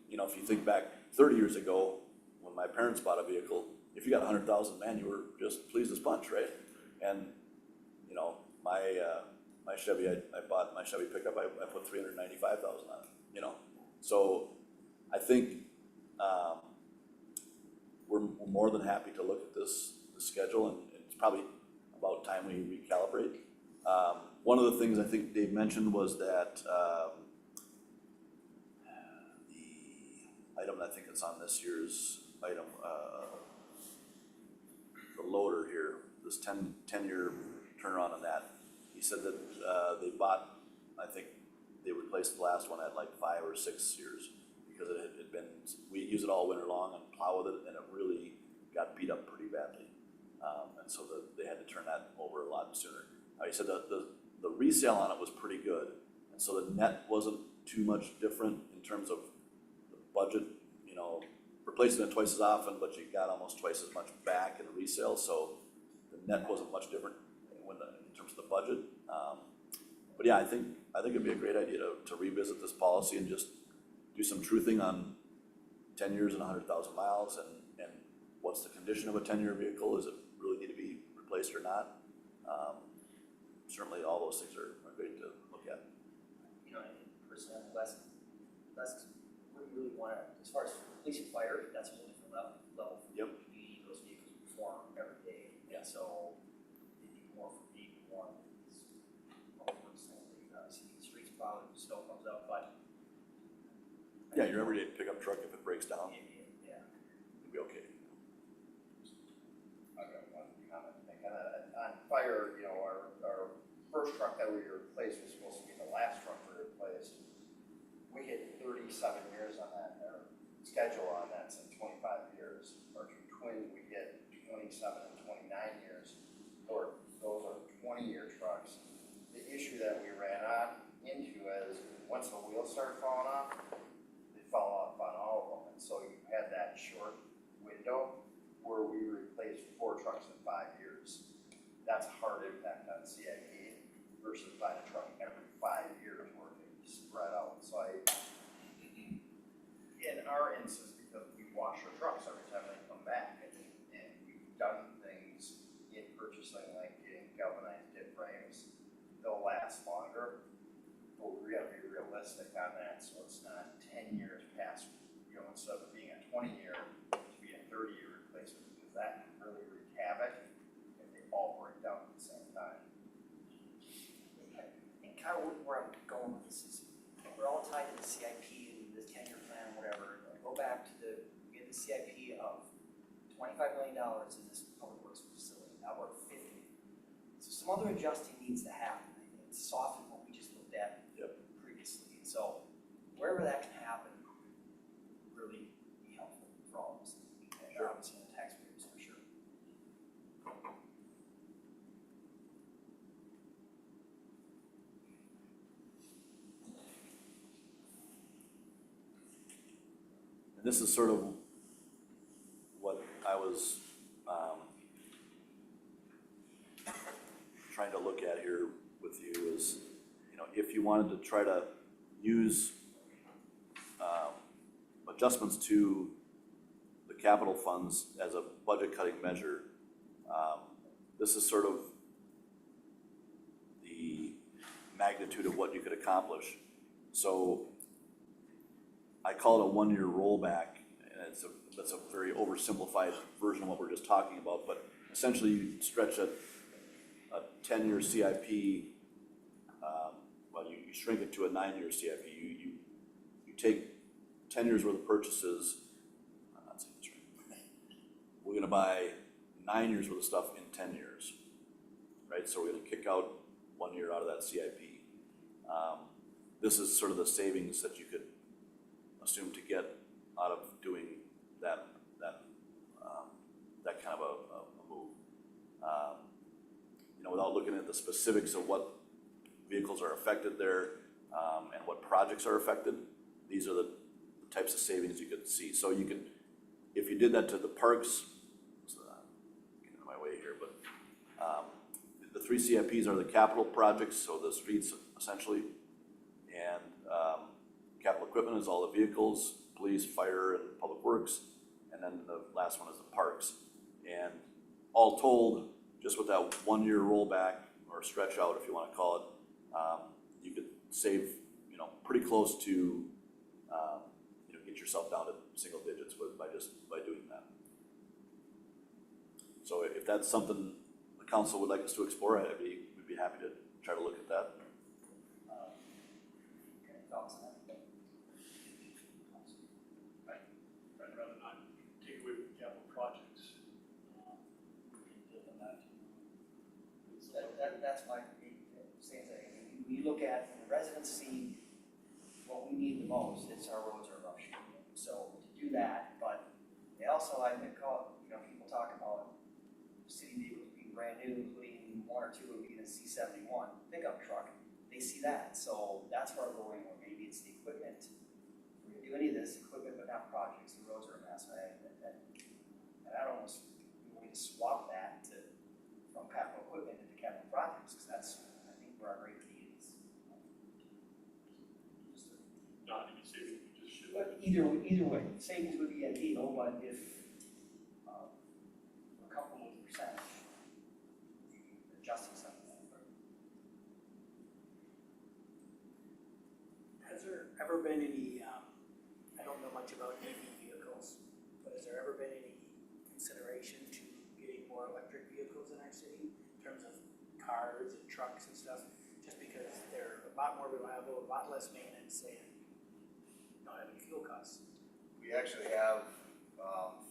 you know, if you think back 30 years ago, when my parents bought a vehicle, if you got 100,000, man, you were just pleased as punch, right? And, you know, my Chevy, I bought my Chevy pickup, I put 395,000 on it, you know? So I think, we're more than happy to look at the schedule, and it's probably about time we recalibrate. One of the things I think Dave mentioned was that, the item, I think it's on this year's item, the loader here, this 10-year turnaround on that. He said that, they bought, I think they replaced the last one at like 5 or 6 years because it had been, we use it all winter long and plow with it, and it really got beat up pretty badly. And so they had to turn that over a lot sooner. He said the resale on it was pretty good, and so the net wasn't too much different in terms of the budget, you know, replacing it twice as often, but you got almost twice as much back in resale, so the net wasn't much different in terms of the budget. But yeah, I think it'd be a great idea to revisit this policy and just do some truthing on 10 years and 100,000 miles, and what's the condition of a 10-year vehicle? Does it really need to be replaced or not? Certainly all those things are great to look at. You know, personally, less, what do you really want to, as far as police and fire, that's a whole different level. Yep. For me, those vehicles perform every day, and so it'd be more for me, one, is all personally, see the streets plowed, snow comes up, but. Yeah, your everyday pickup truck, if it breaks down, Yeah. it'll be okay. I've got one comment to make on fire. You know, our first truck that we replaced was supposed to be the last truck we replaced. We hit 37 years on that, our schedule on that since 25 years. Our two twins, we hit 27 and 29 years. Those are 20-year trucks. The issue that we ran into is once the wheels start falling off, they fall off on all of them. And so you had that short window where we replaced 4 trucks in 5 years. That's a hard impact on CIP. 10 years past, you know, instead of being a 20-year, to be a 30-year replacement, because that can really wreak havoc if they all break down at the same time. And kind of where I'm going with this is, we're all tied to the CIP and the 10-year plan, whatever. Go back to we had the CIP of $25 million in this public works facility, now we're at 50. So some other adjusting needs to happen, and it's soften what we just looked at previously. So wherever that can happen, really be helpful for all of us, and obviously the taxpayers, for sure. And this is sort of what I was trying to look at here with you is, you know, if you wanted to try to use adjustments to the capital funds as a budget cutting measure, this is sort of the magnitude of what you could accomplish. So I call it a one-year rollback, and that's a very oversimplified version of what we're just talking about, but essentially you stretch a 10-year CIP, well, you shrink it to a 9-year CIP. You take 10 years worth of purchases, I'm not saying shrink. We're gonna buy 9 years worth of stuff in 10 years, right? So we're gonna kick out 1 year out of that CIP. This is sort of the savings that you could assume to get out of doing that kind of a move. You know, without looking at the specifics of what vehicles are affected there and what projects are affected, these are the types of savings you could see. So you could, if you did that to the parks, getting out of my way here, but the 3 CIPs are the capital projects, so the streets essentially, and capital equipment is all the vehicles, police, fire, and public works, and then the last one is the parks. And all told, just with that 1 year rollback or stretch out, if you want to call it, you could save, you know, pretty close to, you know, get yourself down to single digits by doing that. So if that's something the council would like us to explore, we'd be happy to try to look at that. Any thoughts on that? I'd rather not take away from capital projects. That's my same thing. We look at, when the residents see what we need the most, it's our roads are rough. So to do that, but they also, I think, you know, people talk about city vehicles being brand new, including 1 or 2 of being a C71 pickup truck. They see that, so that's where we're going, or maybe it's the equipment. If we're gonna do any of this, equipment but not projects, the roads are a mess, and I'd almost be willing to swap that from capital equipment into capital projects, because that's, I think, where our great need is. Not any savings, we just should. But either way, savings would be ideal, but if we're comfortable with the percentage, adjusting something. Has there ever been any, I don't know much about EV vehicles, but has there ever been any consideration to getting more electric vehicles in our city in terms of cars and trucks and stuff? Just because they're a lot more reliable, a lot less maintenance, and don't have any fuel costs. We actually have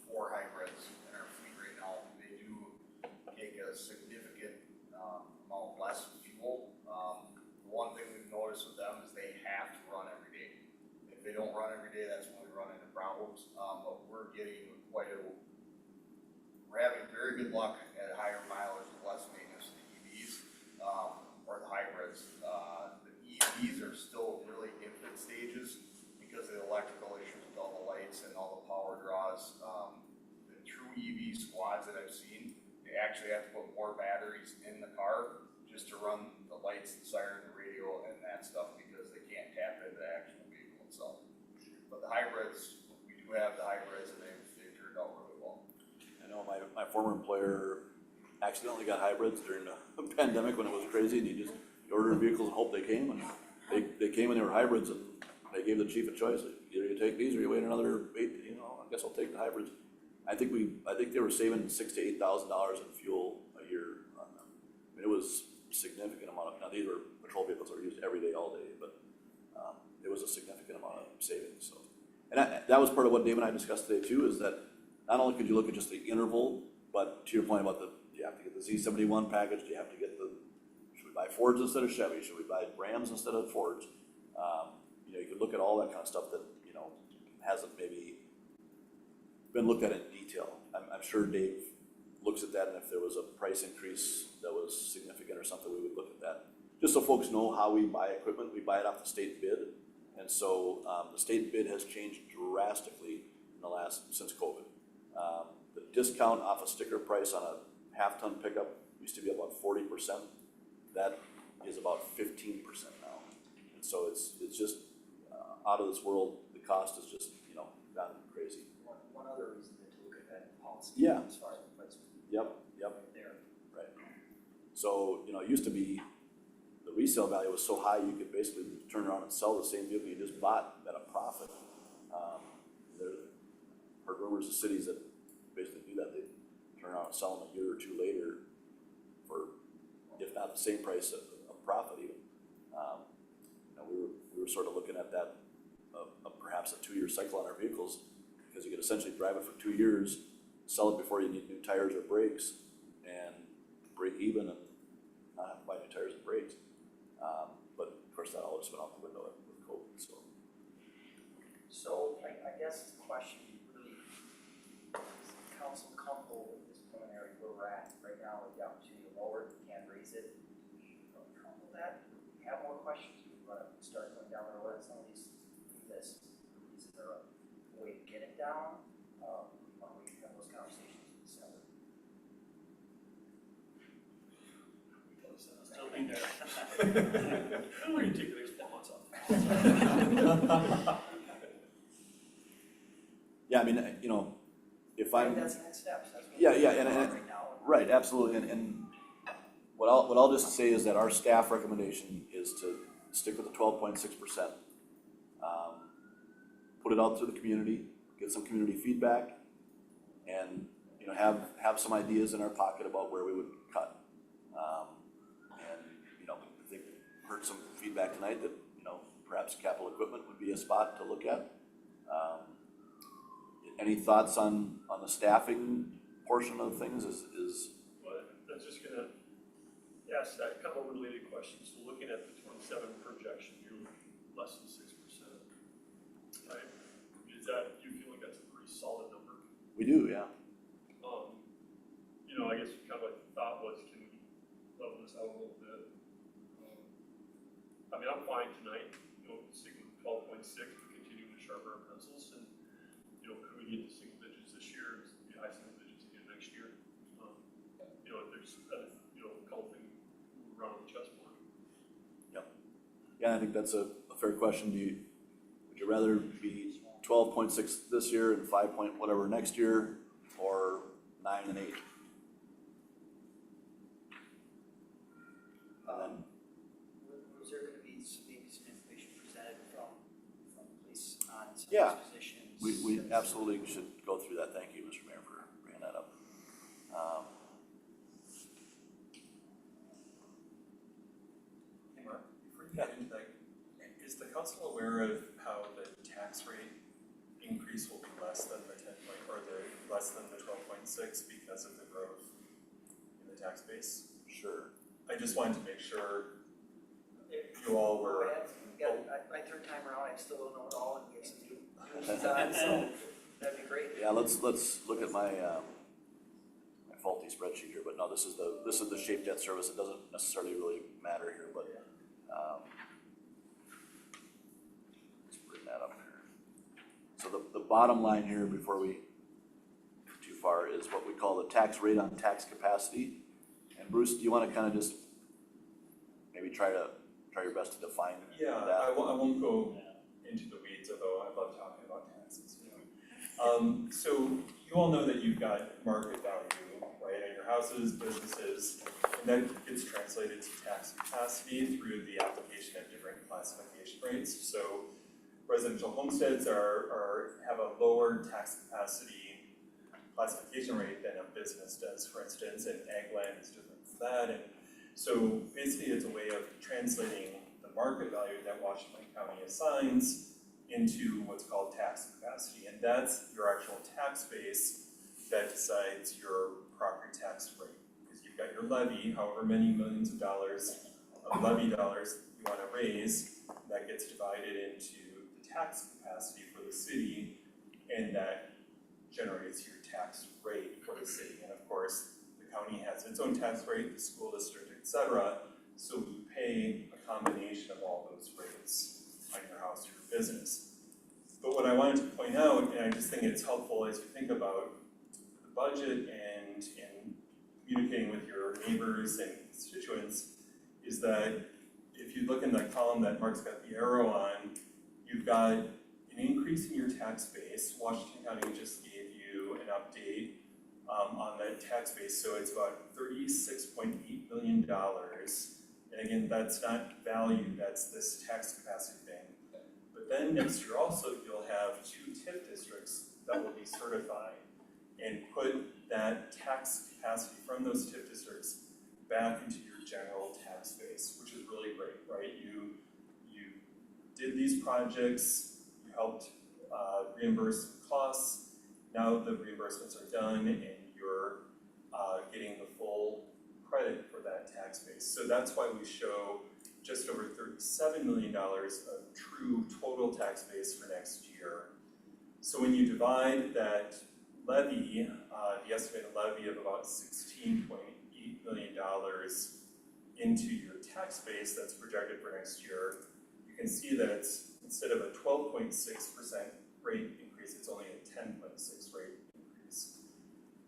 4 hybrids in our fleet right now. They do take a significant amount less fuel. The one thing we've noticed with them is they have to run every day. If they don't run every day, that's when we run into problems. But we're having very good luck at higher mileage with less maintenance than the EVs or the hybrids. The EVs are still really infant stages because of the electrical issues with all the lights and all the power draws. The true EV squads that I've seen, they actually have to put more batteries in the car just to run the lights, the siren, the radio, and that stuff because they can't tap into the actual vehicle itself. But the hybrids, we do have the hybrids, and they've turned out really well. I know my former employer accidentally got hybrids during the pandemic when it was crazy, and you ordered vehicles and hoped they came, and they came and they were hybrids, and they gave the chief a choice, either to take these or you wait another 8, you know, I guess I'll take the hybrids. I think they were saving $6,000 to $8,000 in fuel a year on them. I mean, it was significant amount of, now these were patrol vehicles that were used every day, all day, but, it was a significant amount of savings, so. And that was part of what Dave and I discussed today too, is that not only could you look at just the interval, but to your point about you have to get the Z71 package, do you have to get should we buy Fords instead of Chevy, should we buy Rams instead of Fords? You know, you could look at all that kind of stuff that, you know, hasn't maybe been looked at in detail. I'm sure Dave looks at that, and if there was a price increase that was significant or something, we would look at that. Just so folks know how we buy equipment, we buy it off the state bid. And so the state bid has changed drastically since COVID. The discount off a sticker price on a half-ton pickup used to be about 40%. That is about 15% now. And so it's just out of this world. The cost is just, you know, gotten crazy. One other reason to look at that policy. Yeah. As far as the price. Yep. Right there. Right. So, you know, it used to be the resale value was so high you could basically turn around and sell the same vehicle you just bought at a profit. There heard rumors of cities that basically do that. They turn around and sell them a year or two later for, if not the same price, of profit even. You know, we were sort of looking at that, perhaps a 2-year cycle on our vehicles, because you could essentially drive it for 2 years, sell it before you need new tires or brakes, and break even and not have to buy new tires and brakes. But of course, that all just went out the window with COVID, so. So I guess the question really, is the council comfortable with this preliminary where we're at right now with the opportunity to lower it, we can raise it? We feel comfortable with that? If we have more questions, we want to start going down the road, some of these, is there a way to get it down? Or we have those conversations in December? Still think that. We're gonna take the next 4 months off. Yeah, I mean, you know, if I'm. That's the next steps, that's what Yeah, we're yeah, doing and right now. right, absolutely, and what I'll just say is that our staff recommendation is to stick with the 12.6%. Put it out to the community, get some community feedback, and, you know, have some ideas in our pocket about where we would cut. And, you know, I think heard some feedback tonight that, you know, perhaps capital equipment would be a spot to look at. Any thoughts on the staffing portion of things is Well, I was just gonna ask that kind of a related question. So looking at the 27 projection, you're less than 6%, right? Is that, do you feel like that's a pretty solid number? we do, yeah. You know, I guess kind of like the thought was, can we level this out a little bit? I mean, I'm fine tonight, you know, sticking with 12.6, but continuing to sharpen our pencils, and, you know, could we get to single digits this year, and be high single digits again next year? You know, if there's, you know, a couple things move around on the chessboard. Yeah, I think that's a fair question. Would you rather be 12.6 this year and 5 point whatever next year, or 9 and 8? Was there gonna be maybe some information presented from the police on some Yeah. of these positions? We absolutely should go through that. Thank you, Mr. Mayor, for bringing that up. Hey, Mark, before you get into that, is the council aware of how the tax rate increase will be less than the 10 point, or less than the 12.6 because of the growth in the tax base? Sure. I just wanted to make sure you all were. My third time around, I still don't know it all, and we have some new design, so that'd be great. Yeah, let's look at my my faulty spreadsheet here, but no, this is the shape debt service. It doesn't necessarily really matter here, but let's bring that up here. So the bottom line here, before we get too far, is what we call the tax rate on tax capacity. And Bruce, do you want to kind of just maybe try your best to define Yeah, that? I won't go into the weeds, although I love talking about taxes, you know. So you all know that you've got market value, right, in your houses, businesses, and that gets translated to tax capacity through the application of different classification rates. So residential homesteads have a lower tax capacity classification rate than a business does, for instance, and ag land is different from that. And so basically it's a way of translating the market value that Washington County assigns into what's called tax capacity. And that's your actual tax base that decides your property tax rate. Because you've got your levy, however many millions of dollars of levy dollars you want to raise, that gets divided into the tax capacity for the city, and that generates your tax rate for the city. And of course, the county has its own tax rate, the school district, et cetera, so you pay a combination of all those rates on your house or your business. But what I wanted to point out, and I just think it's helpful as you think about the budget and communicating with your neighbors and constituents, is that if you look in the column that Mark's got the arrow on, you've got an increase in your tax base. Washington County just gave you an update on that tax base, so it's about $36.8 million. And again, that's not value, that's this tax capacity thing. But then next year also, you'll have 2 TIF districts that will be certified and put that tax capacity from those TIF districts back into your general tax base, which is really great, right? You did these projects, you helped reimburse costs, now the reimbursements are done and you're getting the full credit for that tax base. So that's why we show just over $37 million of true total tax base for next year. So when you divide that levy, the estimated levy of about $16.8 million into your tax base that's projected for next year, you can see that it's, instead of a 12.6% rate increase, it's only a 10.6 rate increase.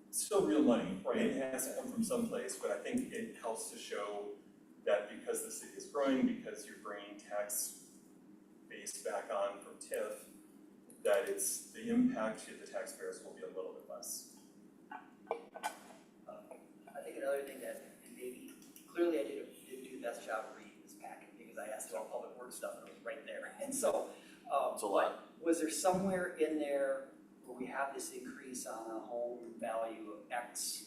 It's still real money, right? It has to come from someplace, but I think it helps to show that because the city is growing, because you're bringing tax base back on from TIF, that it's, the impact to the taxpayers will be a little bit less. I think another thing that, and maybe, clearly I didn't do the best job of reading this packet, because I asked about public works stuff and it was right there, and so, It's a lot. was there somewhere in there where we have this increase on a home value of X,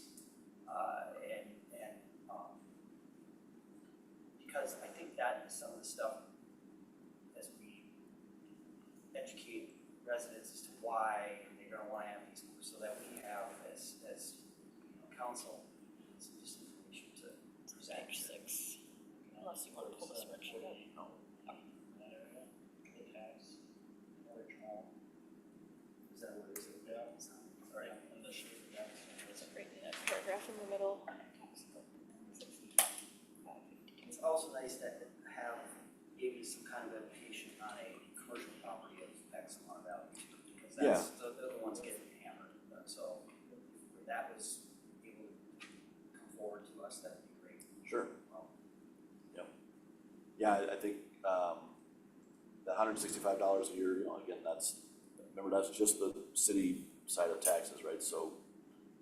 because I think that is some of the stuff as we educate residents as to why they're gonna wanna have these, so that we have as council, some just information to present. Page 6, unless you want to pull the spreadsheet up. Is that what it is? All right. It's right in that paragraph in the middle. It's also nice to have maybe some kind of education on a commercial property of X amount of value too, because that's, they're the ones getting hammered. So if that was able to come forward to us, that'd be great. Sure. Well, Yeah, I think, the $165 a year, you know, again, remember, that's just the city side of taxes, right? So,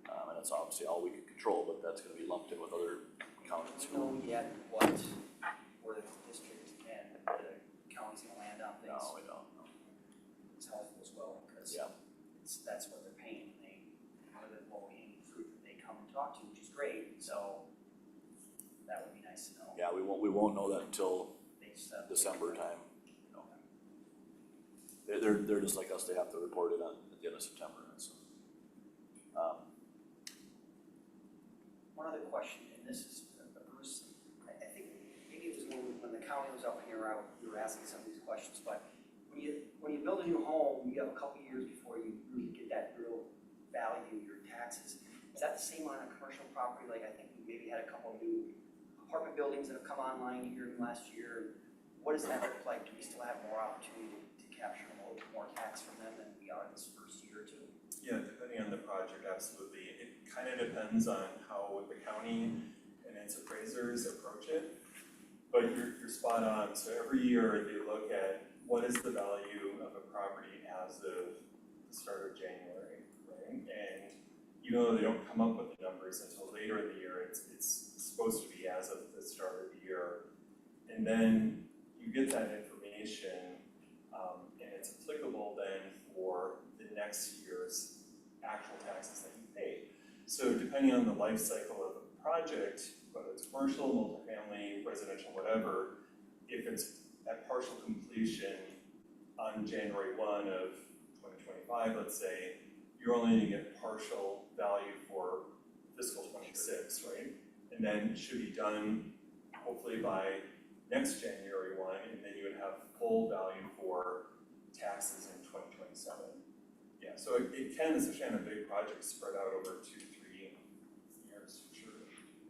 and that's obviously all we can control, but that's gonna be lumped in with other counties. do we know yet where the district and the county's gonna land on things? No, we don't, no. It's helpful as well, because Yeah. that's what they're paying, one of the low-hanging fruit that they come and talk to, which is great, so that would be nice to know. Yeah, we won't know that until They said- December time, you know. They're just like us, they have to report it at the end of September, and so. One other question, and this is, Bruce, I think maybe it was when the county was up here, we were asking some of these questions, but when you build a new home, you have a couple years before you really get that real value, your taxes. Is that the same on a commercial property? Like, I think we maybe had a couple new apartment buildings that have come online here in the last year. What does that look like? Do we still have more opportunity to capture more tax from them than we are this first year or two? Yeah, depending on the project, absolutely. It kind of depends on how the county and its appraisers approach it. But you're spot on. So every year they look at what is the value of a property as of the start of January, right? And even though they don't come up with the numbers until later in the year, it's supposed to be as of the start of the year. And then you get that information, and it's next year's actual taxes that you pay. So depending on the life cycle of the project, whether it's commercial, multifamily, residential, whatever, if it's at partial completion on January 1 of 2025, let's say, you're only gonna get partial value for fiscal 26, right? And then it should be done hopefully by next January 1, and then you would have full value for taxes in 2027. Yeah, so it can, especially on a big project, spread out over 2-3 years, for sure.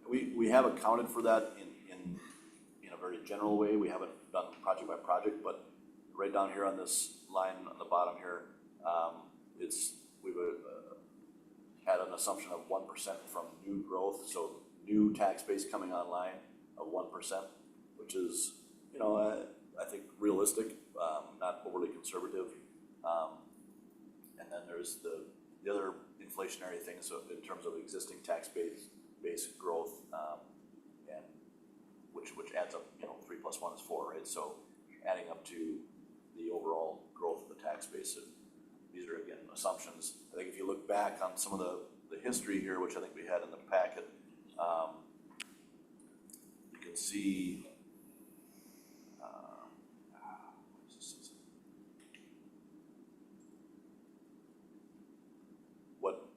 We have accounted for that in a very general way. We haven't done project by project, but right down here on this line on the bottom here, we've had an assumption of 1% from new growth, so new tax base coming online of 1%, which is, I think realistic, not overly conservative. And then there's the other inflationary things in terms of existing tax base growth, and which adds up, 3 + 1 is 4, right? So adding up to the overall growth of the tax base. These are, again, assumptions. I think if you look back on some of the history here, which I think we had in the packet, you can see, what,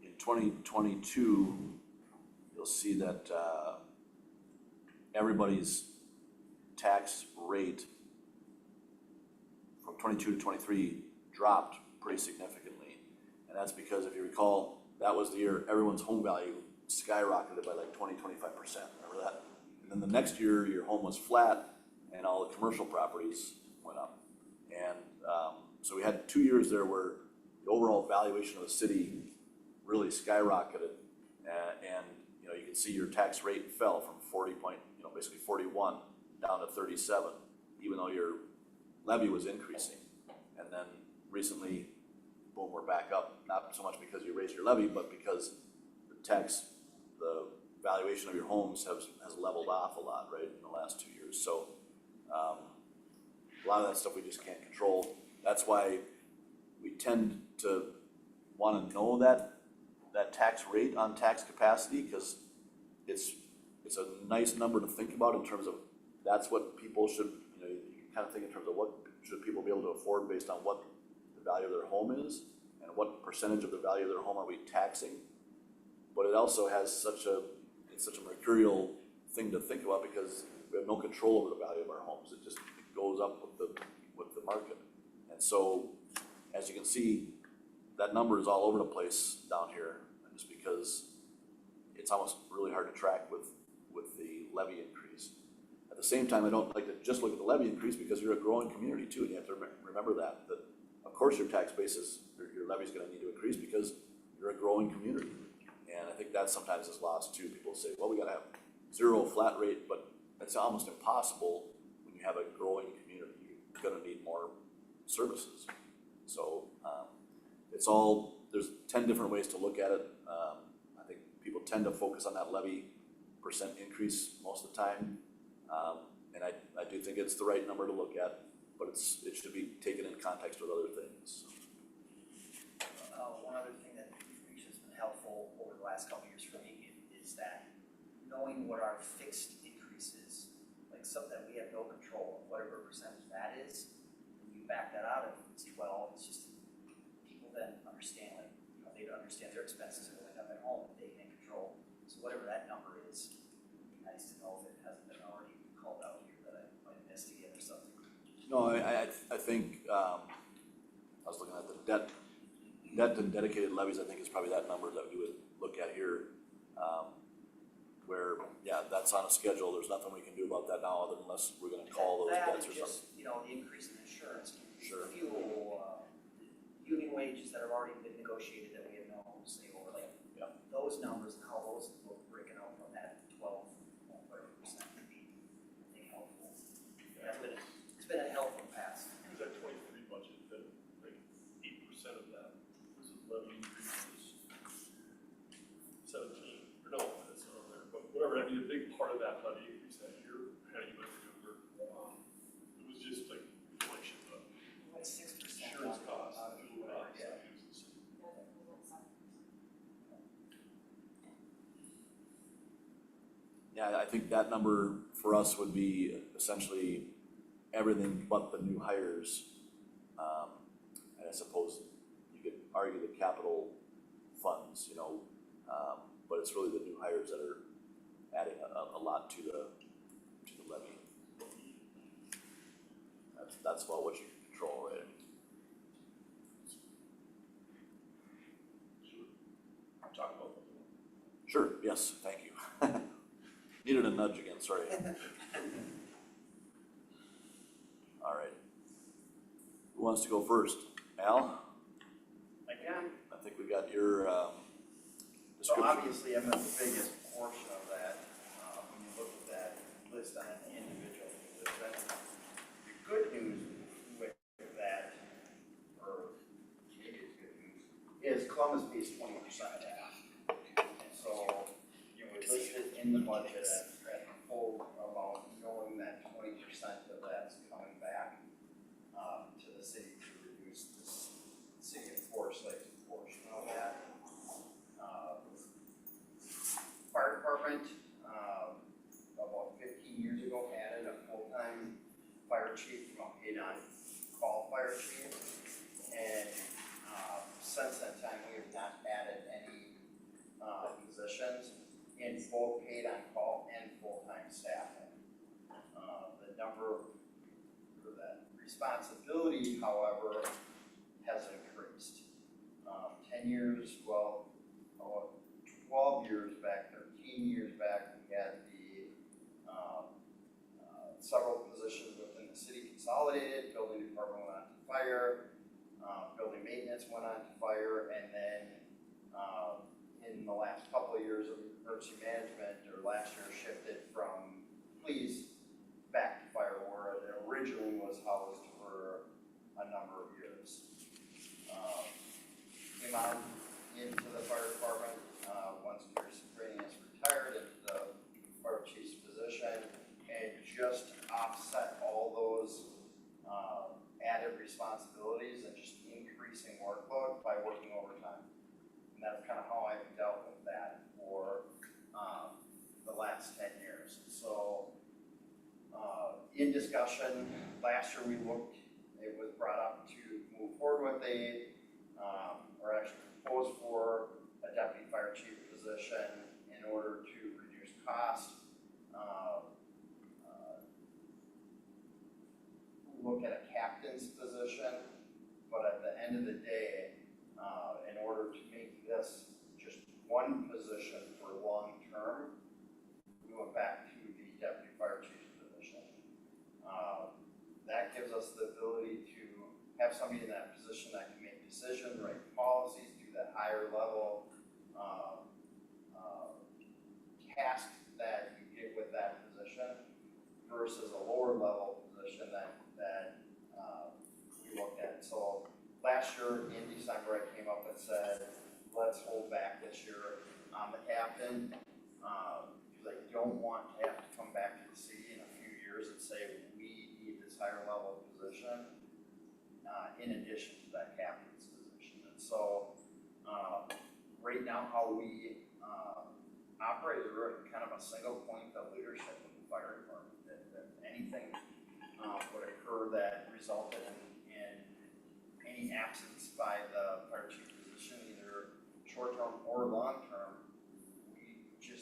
in 2022, you'll see that everybody's tax rate from 22 to 23 dropped pretty significantly. And that's because, if you recall, that was the year everyone's home value skyrocketed by like 20-25%. Remember that? And then the next year, your home was flat and all the commercial properties went up. And so we had 2 years there where the overall valuation of the city really skyrocketed. And you can see your tax rate fell from 41 down to 37, even though your levy was increasing. And then recently, boom, we're back up, not so much because you raised your levy, but because the valuation of your homes has leveled off a lot, right, in the last 2 years. So a lot of that stuff we just can't control. That's why we tend to want to know that tax rate on tax capacity, because it's a nice number to think about in terms of that's what people should, you kind of think in terms of what should people be able to afford based on what the value of their home is and what percentage of the value of their home are we taxing. But it also has such a mercurial thing to think about because we have no control over the value of our homes. It goes up with the market. And so, as you can see, that number is all over the place down here, just because it's almost really hard to track with the levy increase. At the same time, I don't like to just look at the levy increase because you're a growing community too, and you have to remember that of course your tax basis, your levy is going to need to increase because you're a growing community. And I think that sometimes is lost too. People say, well, we got to have 0 flat rate, but it's almost impossible when you have a growing community. You're going to need more services. So there's 10 different ways to look at it. I think people tend to focus on that levy percent increase most of the time. And I do think it's the right number to look at, but it should be taken in context with other things. One other thing that information has been helpful over the last couple of years for me is that knowing what our fixed increase is, like something that we have no control of, whatever percentage that is, when you back that out, if it's 12, it's just people then understand, they understand their expenses are going up at home, they can control. So whatever that number is, it'd be nice to know if it hasn't been already called out here that I might have missed again or something. No, I think, I was looking at the debt and dedicated levies. I think is probably that number that we would look at here, where, yeah, that's on a schedule. There's nothing we can do about that now unless we're gonna call those That debts or and just, something. the increase in insurance. Sure. Fuel, union wages that have already been negotiated that we have no say over, Yeah. those numbers and how those will break it out from that 12, whatever percent would be, I think, helpful. It's been a helpful past. It was that 23 budget that like 8% of that was a levy increase, 17, or no, that's not on there, but whatever, I mean, a big part of that levy increase that year, how you might remember, it was just like inflation, think that number for us would be essentially everything but the new hires. And I suppose you could argue the capital funds, but it's really the new hires that are adding a lot to the levy. That's about what you can control, right? Talk about that. Sure, yes, thank you. Needed a nudge again, sorry. All right. Who wants to go first? Al? Again, I think we got your so description. obviously I'm not the biggest portion of that, when you look at that list on an individual position. The good news with that, or maybe it's good news, is Columbus pays 20% of that. And so, we listed in the budget at the full amount, knowing that 20% of that's coming back, to the city to reduce this city of Forest Lake's portion of that. Fire department, about 15 years ago, added a full-time fire chief from a paid-on-call fire chief. And since that time, we have not added any positions in both paid-on-call and full-time staffing. The number, or that responsibility, however, has increased. 10 years, 12 years back, 13 years back, we had the several positions within the city consolidated. Building department went on to fire, building maintenance went on to fire, and then in the last couple of years of emergency management, or last year, shifted from police back to fire, where it originally was housed for a number of years. Came on into the fire department once Chris Granius retired into the fire chief's position, and just offset all those added responsibilities and just increasing workload by working overtime. And that's kind of how I've dealt with that for the last 10 years. So in discussion, last year it was brought up to move forward with or actually propose for a deputy fire chief position in order to reduce cost. Look at a captain's position, but at the end of the day, in order to make this just one position for long term, we went back to the deputy fire chief's position. That gives us the ability to have somebody in that position that can make decisions, write policies, do that higher level task that you get with that position versus a lower level position that we looked at. So last year in December, I came up and said, let's hold back this year on the captain, because I don't want to have to come back to the city in a few years and say, we need this higher level position in addition to that captain's position. And so right now, how we operate is we're kind of a single point of leadership in the fire department. If anything would occur that resulted in any absence by the fire chief position, either short-term or long-term,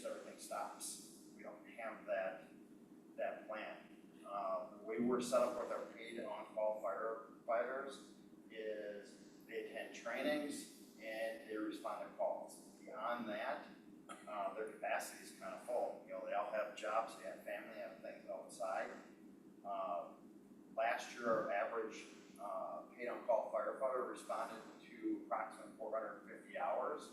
everything stops. We don't have that plan. The way we're set up with our paid on-call firefighters is they attend trainings and they respond to calls. Beyond that, their capacity is kind of full. They all have jobs, they have family, they have things outside. Last year, our average paid on-call firefighter responded to approximately 450 hours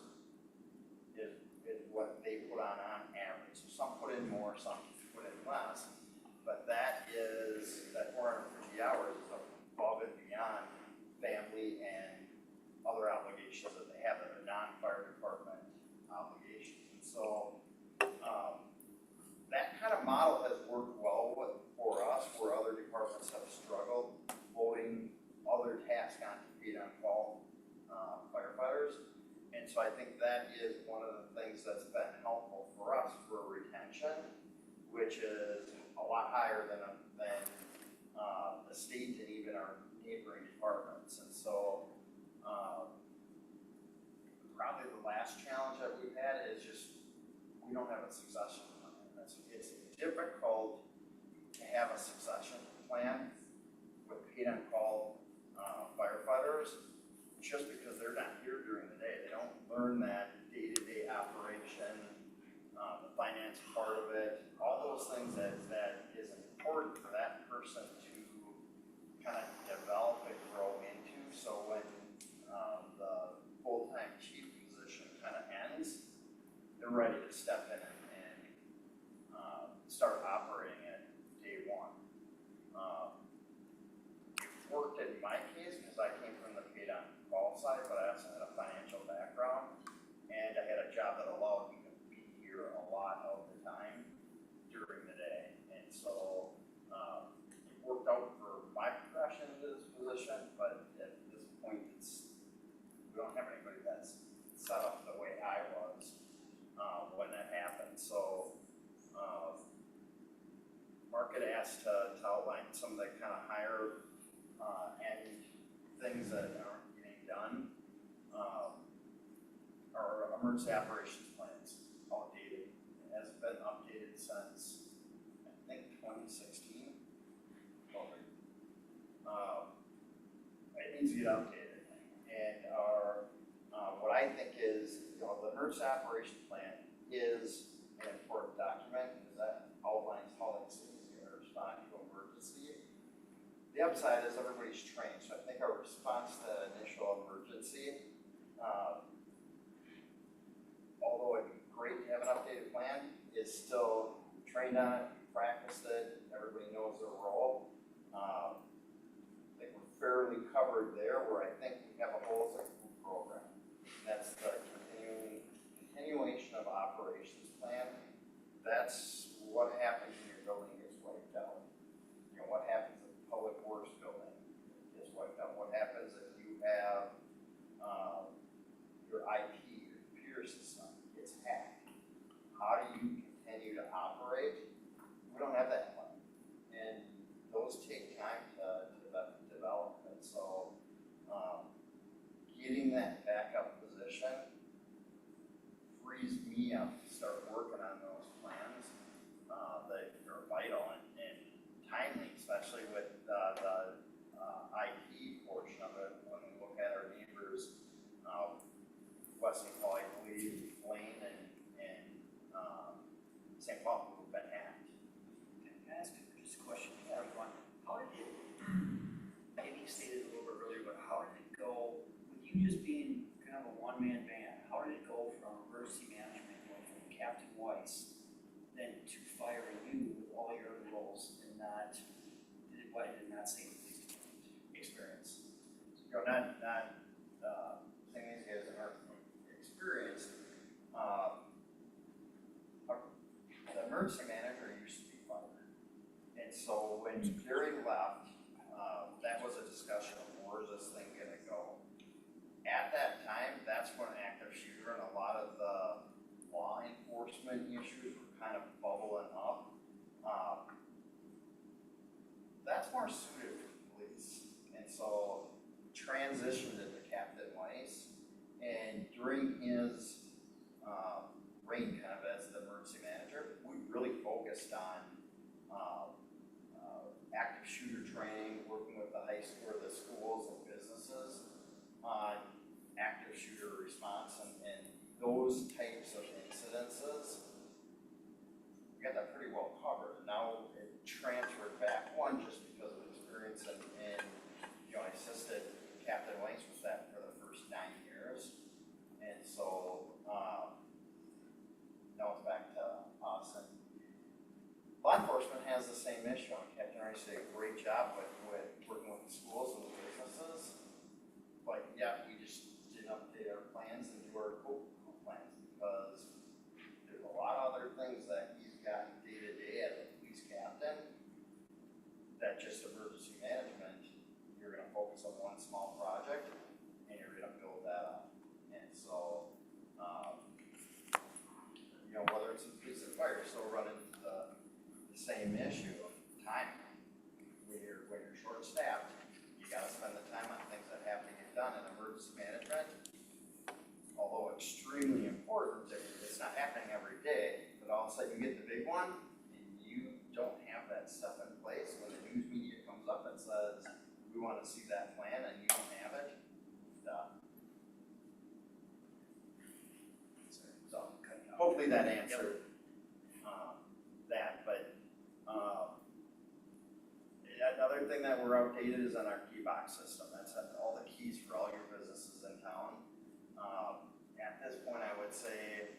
is what they put on average. So some put in more, some put in less, but that 450 hours is above and beyond family and other obligations that they have that are non-fire department obligations. And so that kind of model has worked well for us, where other departments have struggled loading other tasks onto paid on-call firefighters. And so I think that is one of the things that's been helpful for us for retention, which is a lot higher than the state and even our neighboring departments. And so, probably the last challenge that we've had is just, we don't have a succession plan. It's difficult to have a succession plan with paid-on-call firefighters, just because they're not here during the day. They don't learn that day-to-day operation, the finance part of it, all those things that is important for that person to kind of develop and grow into. So when the full-time chief position kind of ends, they're ready to step in and start operating at day one. It worked in my case because I came from the paid-on-call side, but I also had a financial background, and I had a job that allowed me to be here a lot of the time during the day. And so it worked out for my progression into this position, but at this point, we don't have anybody that's set up the way I was when that happened. So Mark had asked to outline some of the kind of higher end things that aren't getting done. Our emergency operations plans outdated. It hasn't been updated since, I think, 2016. It needs to get updated. And our, what I think is, the emergency operations plan is an important document, because that outlines how the city is going to respond to emergency. The upside is everybody's trained, so I think our response to that initial emergency, although it'd be great to have an updated plan, is still trained on it, practiced it, everybody knows their role. I think we're fairly covered there, where I think we have a holistic food program. And that's the continuation of operations plan. That's what happens when your building gets wiped out. You know, what happens if the public works building gets wiped out? What happens if you have your IP, your computer system gets hacked? How do you continue to operate? We don't have that plan. And those take time to develop. And so getting that backup position frees me up to start working on those plans that are vital and timely, especially with the IT portion of it. When we look at our neighbors, Weston Hall, I believe, Lane and St. Paul, who've been hacked. Can I ask just a question for everyone? How did it, maybe you stated it a little bit earlier, but how did it go with you just being kind of a one-man band? How did it go from emergency management, going from Captain Weiss, then to firing you with all your other roles, and why did it not stay in the police department experience? You know, not saying these guys aren't experienced. The emergency manager used to be fired. And so when Gary left, that was a discussion of where's this thing gonna go. At that time, that's when active shooter and a lot of the law enforcement issues were kind of bubbling up. That's more suited for the police. And so transitioned it to Captain Weiss. And during his reign kind of as the emergency manager, we really focused on active shooter training, working with the high school, or the schools and businesses on active shooter response and those types of incidences. We got that pretty well covered. Now it transferred back, one, just because of experience and you know, I assisted Captain Weiss with that for the first 9 years. And so now it's back to us. And law enforcement has the same issue. Captain Weiss did a great job with working with the schools and the businesses. But yeah, we just didn't update our plans and do our COPE plans, because there's a lot of other things that he's got day to day as a police captain that just emergency management same issue of time. When you're short-staffed, you gotta spend the time on things that have to get done in emergency management. Although extremely important, it's not happening every day, but all of a sudden you get the big one, and you don't have that stuff in place. When the news media comes up and says, we wanna see that plan, and you don't have it, so hopefully that answered, that, but, another thing that we're outdated is on our key box system. That's all the keys for all your businesses in town. At this point, I would say,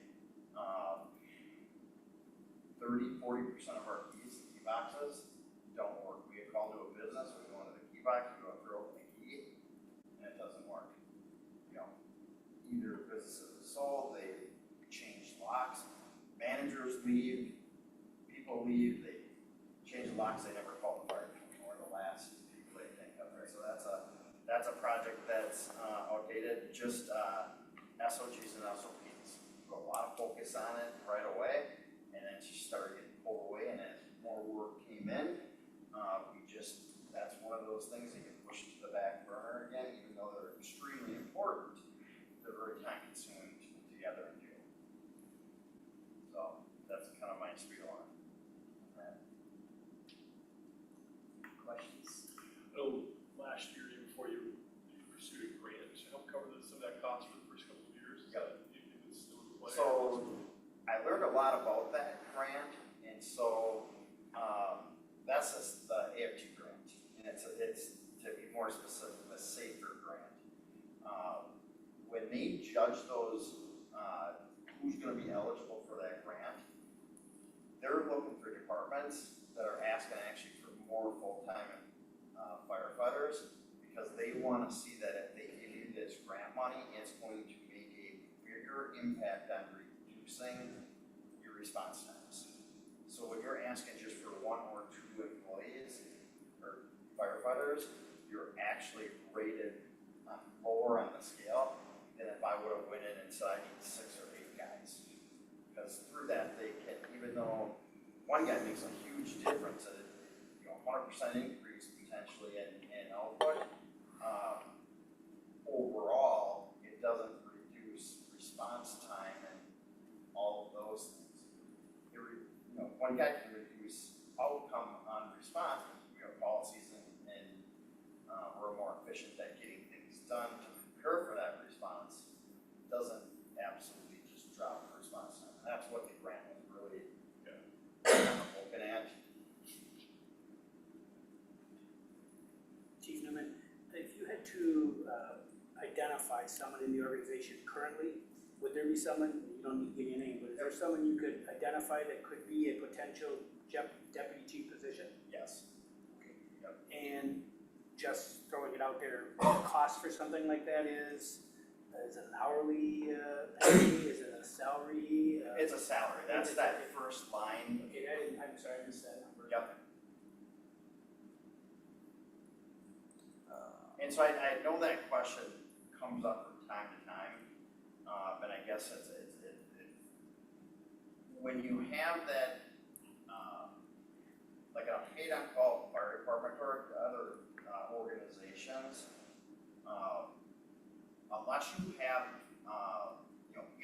30–40% of our keys, key boxes, don't work. We get called to a business, we go into the key box, we go through open the key, and it doesn't work. You know, either businesses are sold, they change locks, managers leave, people leave, they change the locks, they never call the fire department, or the last people they think of, right? So that's a project that's outdated. Just SOGs and SOPs. Put a lot of focus on it right away, and then it just started getting pulled away, and as more work came in, that's one of those things that get pushed to the back burner again, even though they're extremely important, they're very time consuming to put together and do. So that's kind of my spiel on that. Questions? Oh, last year, even before you pursued a grant to help cover some of that cost for the first couple of years. Is that even still in play? So I learned a lot about that grant, and so that's the AFT grant, and it's to be more specific, the SAFER grant. When they judge those, who's going to be eligible for that grant, they're looking for departments that are asking actually for more full-time firefighters, because they want to see that if they give you this grant money, it's going to make a bigger impact on reducing your response times. So when you're asking just for 1 or 2 employees or firefighters, you're actually rated lower on the scale than if I would have went in and said I need 6 or 8 guys. Because through that they can, even though one guy makes a huge difference, at 100% increase potentially in output, overall it doesn't reduce response time and all of those things. One guy can reduce outcome on response because we have policies and we're more efficient at getting things done to prepare for that response. It doesn't absolutely just drop the response time. And that's what the grant was really looking at. Chief Newman, if you had to identify someone in the organization currently, would there be someone, you don't need to give me a name, but is there someone you could identify that could be a potential deputy chief position? Yes. Yep. And just throwing it out there, the cost for something like that is it an hourly pay, is it a salary? It's a salary. That's that first line. Okay, I'm sorry, I missed that number. Yep. And so I know that question comes up from time to time, but I guess it's when you have that, like a paid on call fire department or other organizations, unless you have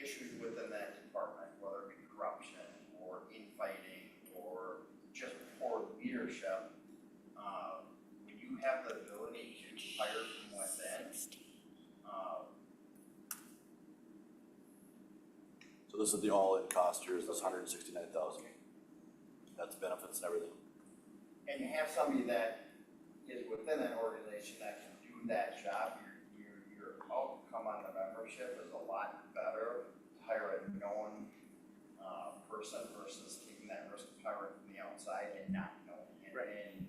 issues within that department, whether it be corruption or infighting or just poor leadership, when you have the ability to hire from within. So this is the all-in cost here is this $169,000. That's benefits and everything. And you have somebody that is within that organization that can do that job, your outcome on the membership is a lot better to hire a known person versus taking that risk of hiring from the outside and not knowing it. Right. And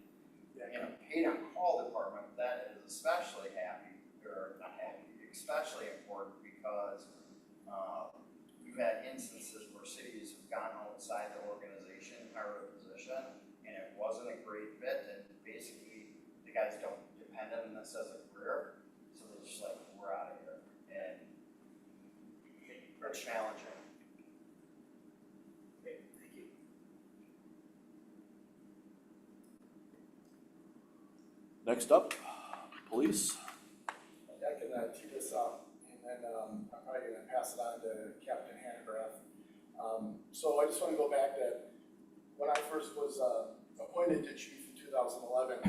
in a paid on call department, that is especially especially important because we've had instances where cities have gone outside the organization, hired a position, and it wasn't a great fit, and basically the guys don't depend on this as a career, so they're just like, we're out of here, and it's challenging. Okay, thank you. Next up, police. I can tee this up, and then I'm probably gonna pass it on to Captain Hanegraaff. So I just wanna go back that when I first was appointed to chief in 2011,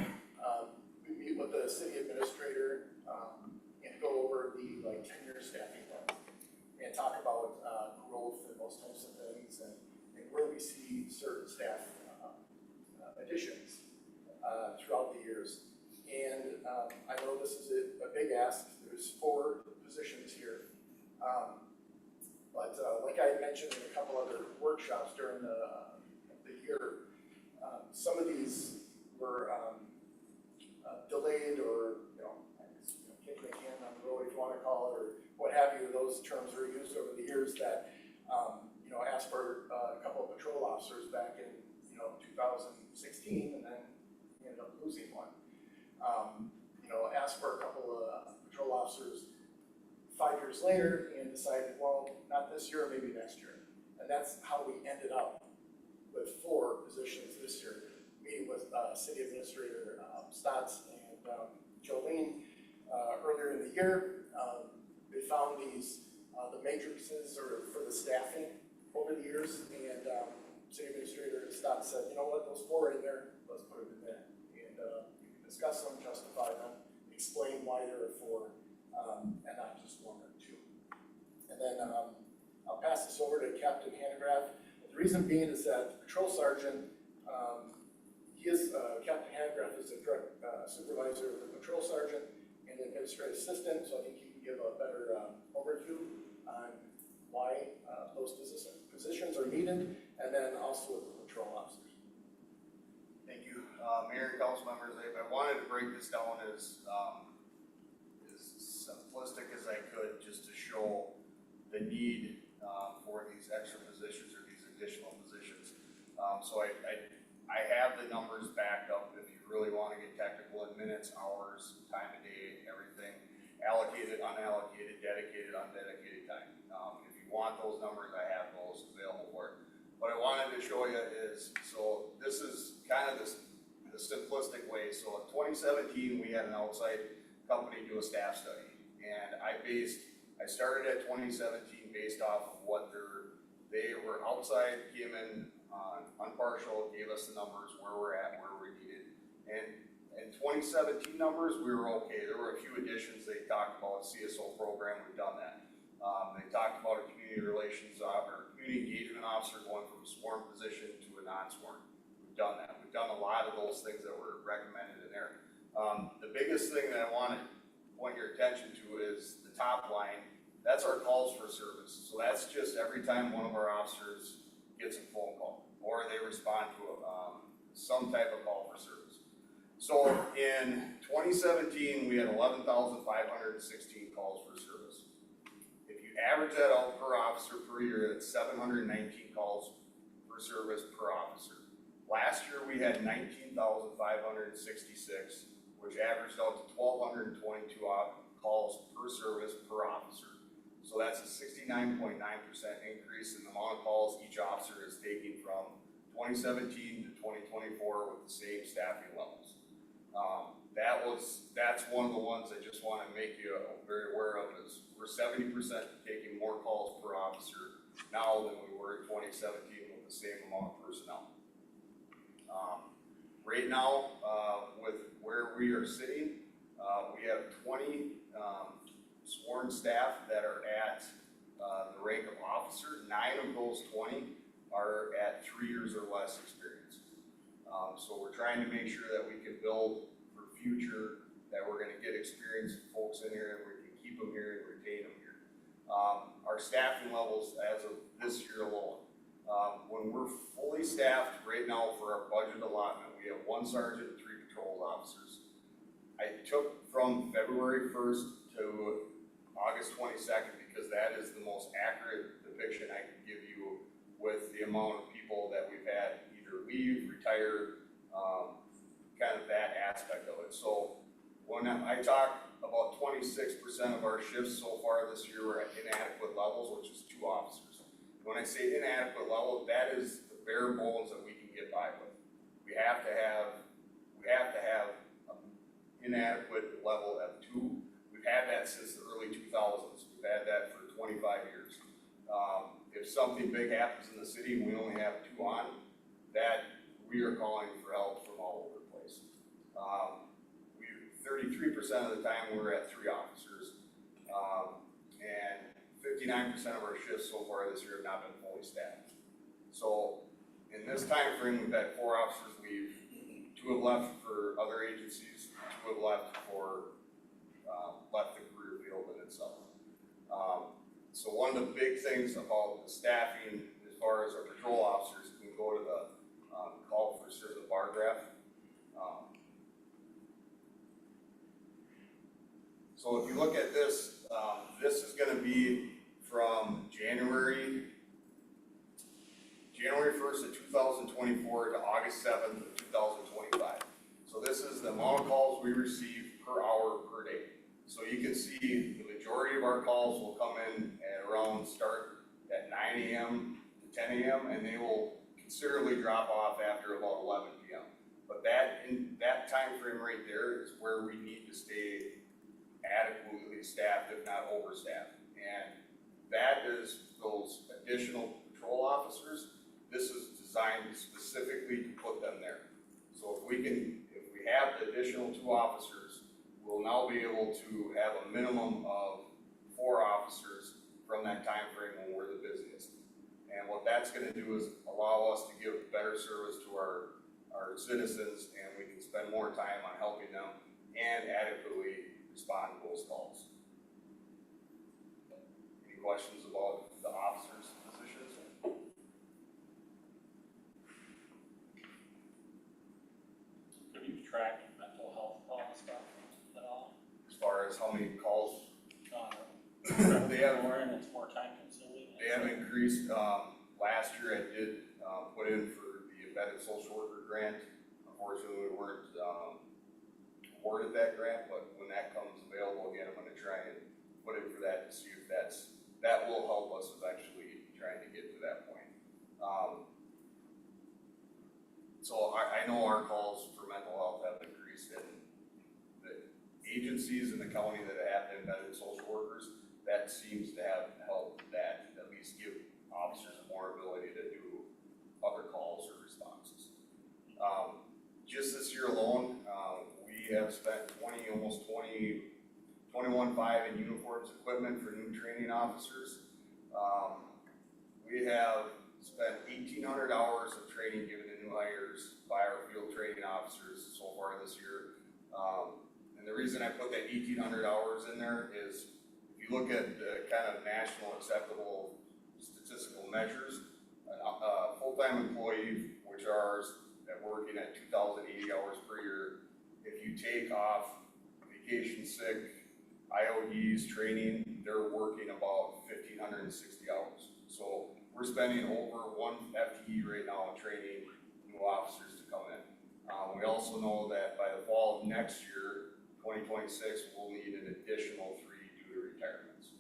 we meet with the city administrator and go over the like 10-year staffing plan and talk about growth and those types of things and where we see certain staff additions throughout the years. And I know this is a big ask. There's 4 positions here. But like I had mentioned in a couple other workshops during the year, some of these were delayed or, kicking the can on the road, if you want to call it, or what have you. Those terms were used over the years that, asked for a couple of patrol officers back in, 2016, and then we ended up losing one. Asked for a couple of patrol officers 5 years later and decided, well, not this year, maybe next year. And that's how we ended up with 4 positions this year, meeting with City Administrator Stotts and Jolene earlier in the year. They found these, the matrices for the staffing over the years, and City Administrator Stotts said, you know what, those 4 in there, let's put them in there. And you can discuss them, justify them, explain why there are 4 and not just 1 or 2. And then I'll pass this over to Captain Hanegraaff. The reason being is that the patrol sergeant, Captain Hanegraaff is the direct supervisor of the patrol sergeant and the administrative assistant, so I think he can give a better overview on why those positions are needed, and then also with the patrol officers. Thank you. Mayor and council members, I wanted to break this down as simplistic as I could, just to show the need for these extra positions or these additional positions. So I have the numbers backed up if you really want to get technical in minutes, hours, time of day, everything, allocated, unallocated, dedicated, undedicated time. If you want those numbers, I have those available for it. What I wanted to show you is, so this is kind of the simplistic way. So in 2017, we had an outside company do a staff study. And I started at 2017 based off of what they were outside, came in unpartial, gave us the numbers, where we're at, where we needed. And in 2017 numbers, we were okay. There were a few additions. They talked about a CSO program, we've done that. They talked about a community relations or community engagement officer going from a sworn position to a non-sworn. We've done that. We've done a lot of those things that were recommended in there. The biggest thing that I want to point your attention to is the top line. That's our calls for service. So that's just every time one of our officers gets a phone call or they respond to some type of call for service. So in 2017, we had 11,516 calls for service. If you average that out per officer per year, it's 719 calls for service per officer. Last year, we had 19,566, which averaged out to 1,222 calls per service per officer. So that's a 69.9% increase in the amount of calls each officer is taking from 2017 to 2024 with the same staffing levels. That's one of the ones I just want to make you very aware of is we're 70% taking more calls per officer now than we were in 2017 with the same amount of personnel. Right now, with where we are sitting, we have 20 sworn staff that are at the rank of officer. 9 of those 20 are at 3 years or less experience. So we're trying to make sure that we can build for future, that we're going to get experienced folks in here and we can keep them here and retain them here. Our staffing levels as of this year alone, when we're fully staffed right now for our budget allotment, we have 1 sergeant and 3 patrol officers. I took from February 1st to August 22nd because that is the most accurate depiction I can give you with the amount of people that we've had either leave, retire, kind of that aspect of it. So when I talk about 26% of our shifts so far this year were at inadequate levels, which is 2 officers. When I say inadequate level, that is the bare bones that we can get by with. We have to have inadequate level F2. We've had that since the early 2000s. We've had that for 25 years. If something big happens in the city and we only have 2 on, that we are calling for help from all over the place. 33% of the time we're at 3 officers, and 59% of our shifts so far this year have not been fully staffed. So in this time frame, we've had 4 officers leave, 2 have left for other agencies, 2 have left for, left the career field in itself. So one of the big things about the staffing, as far as our patrol officers, can go to the call for certain bar graph. So if you look at this, this is gonna be from January 1st of 2024 to August 7th of 2025. So this is the amount of calls we receive per hour per day. So you can see the majority of our calls will come in at around start at 9 a.m. to 10 a.m. and they will considerably drop off after about 11 p.m. But in that time frame right there is where we need to stay adequately staffed, if not overstaffed. And that is those additional patrol officers. This is designed specifically to put them there. So if we have the additional 2 officers, we'll now be able to have a minimum of 4 officers from that time frame when we're the busiest. And what that's gonna do is allow us to give better service to our citizens, and we can spend more time on helping them and adequately respond to those calls. Any questions about the officers' positions? Have you tracked mental health call stuff at all? As far as how many calls They have more and it's more time consuming. they have increased. Last year I did put in for the embedded social worker grant. Unfortunately, we weren't awarded that grant, but when that comes available again, I'm gonna try and put in for that to see if that will help us with actually trying to get to that point. So I know our calls for mental health have increased, and the agencies in the county that have embedded social workers, that seems to have helped that at least give officers more ability to do other calls or responses. Just this year alone, we have spent almost 21.5 in uniforms equipment for new training officers. We have spent 1,800 hours of training given to new hires by our field training officers so far this year. And the reason I put that 1,800 hours in there is if you look at the kind of national acceptable statistical measures, a full-time employee, which are ours, that working at 2,080 hours per year, if you take off vacation, sick, IODs, training, they're working about 1,560 hours. So we're spending over 1 FTE right now training new officers to come in. We also know that by the fall of next year, 2026, we'll need an additional 3 due to retirements.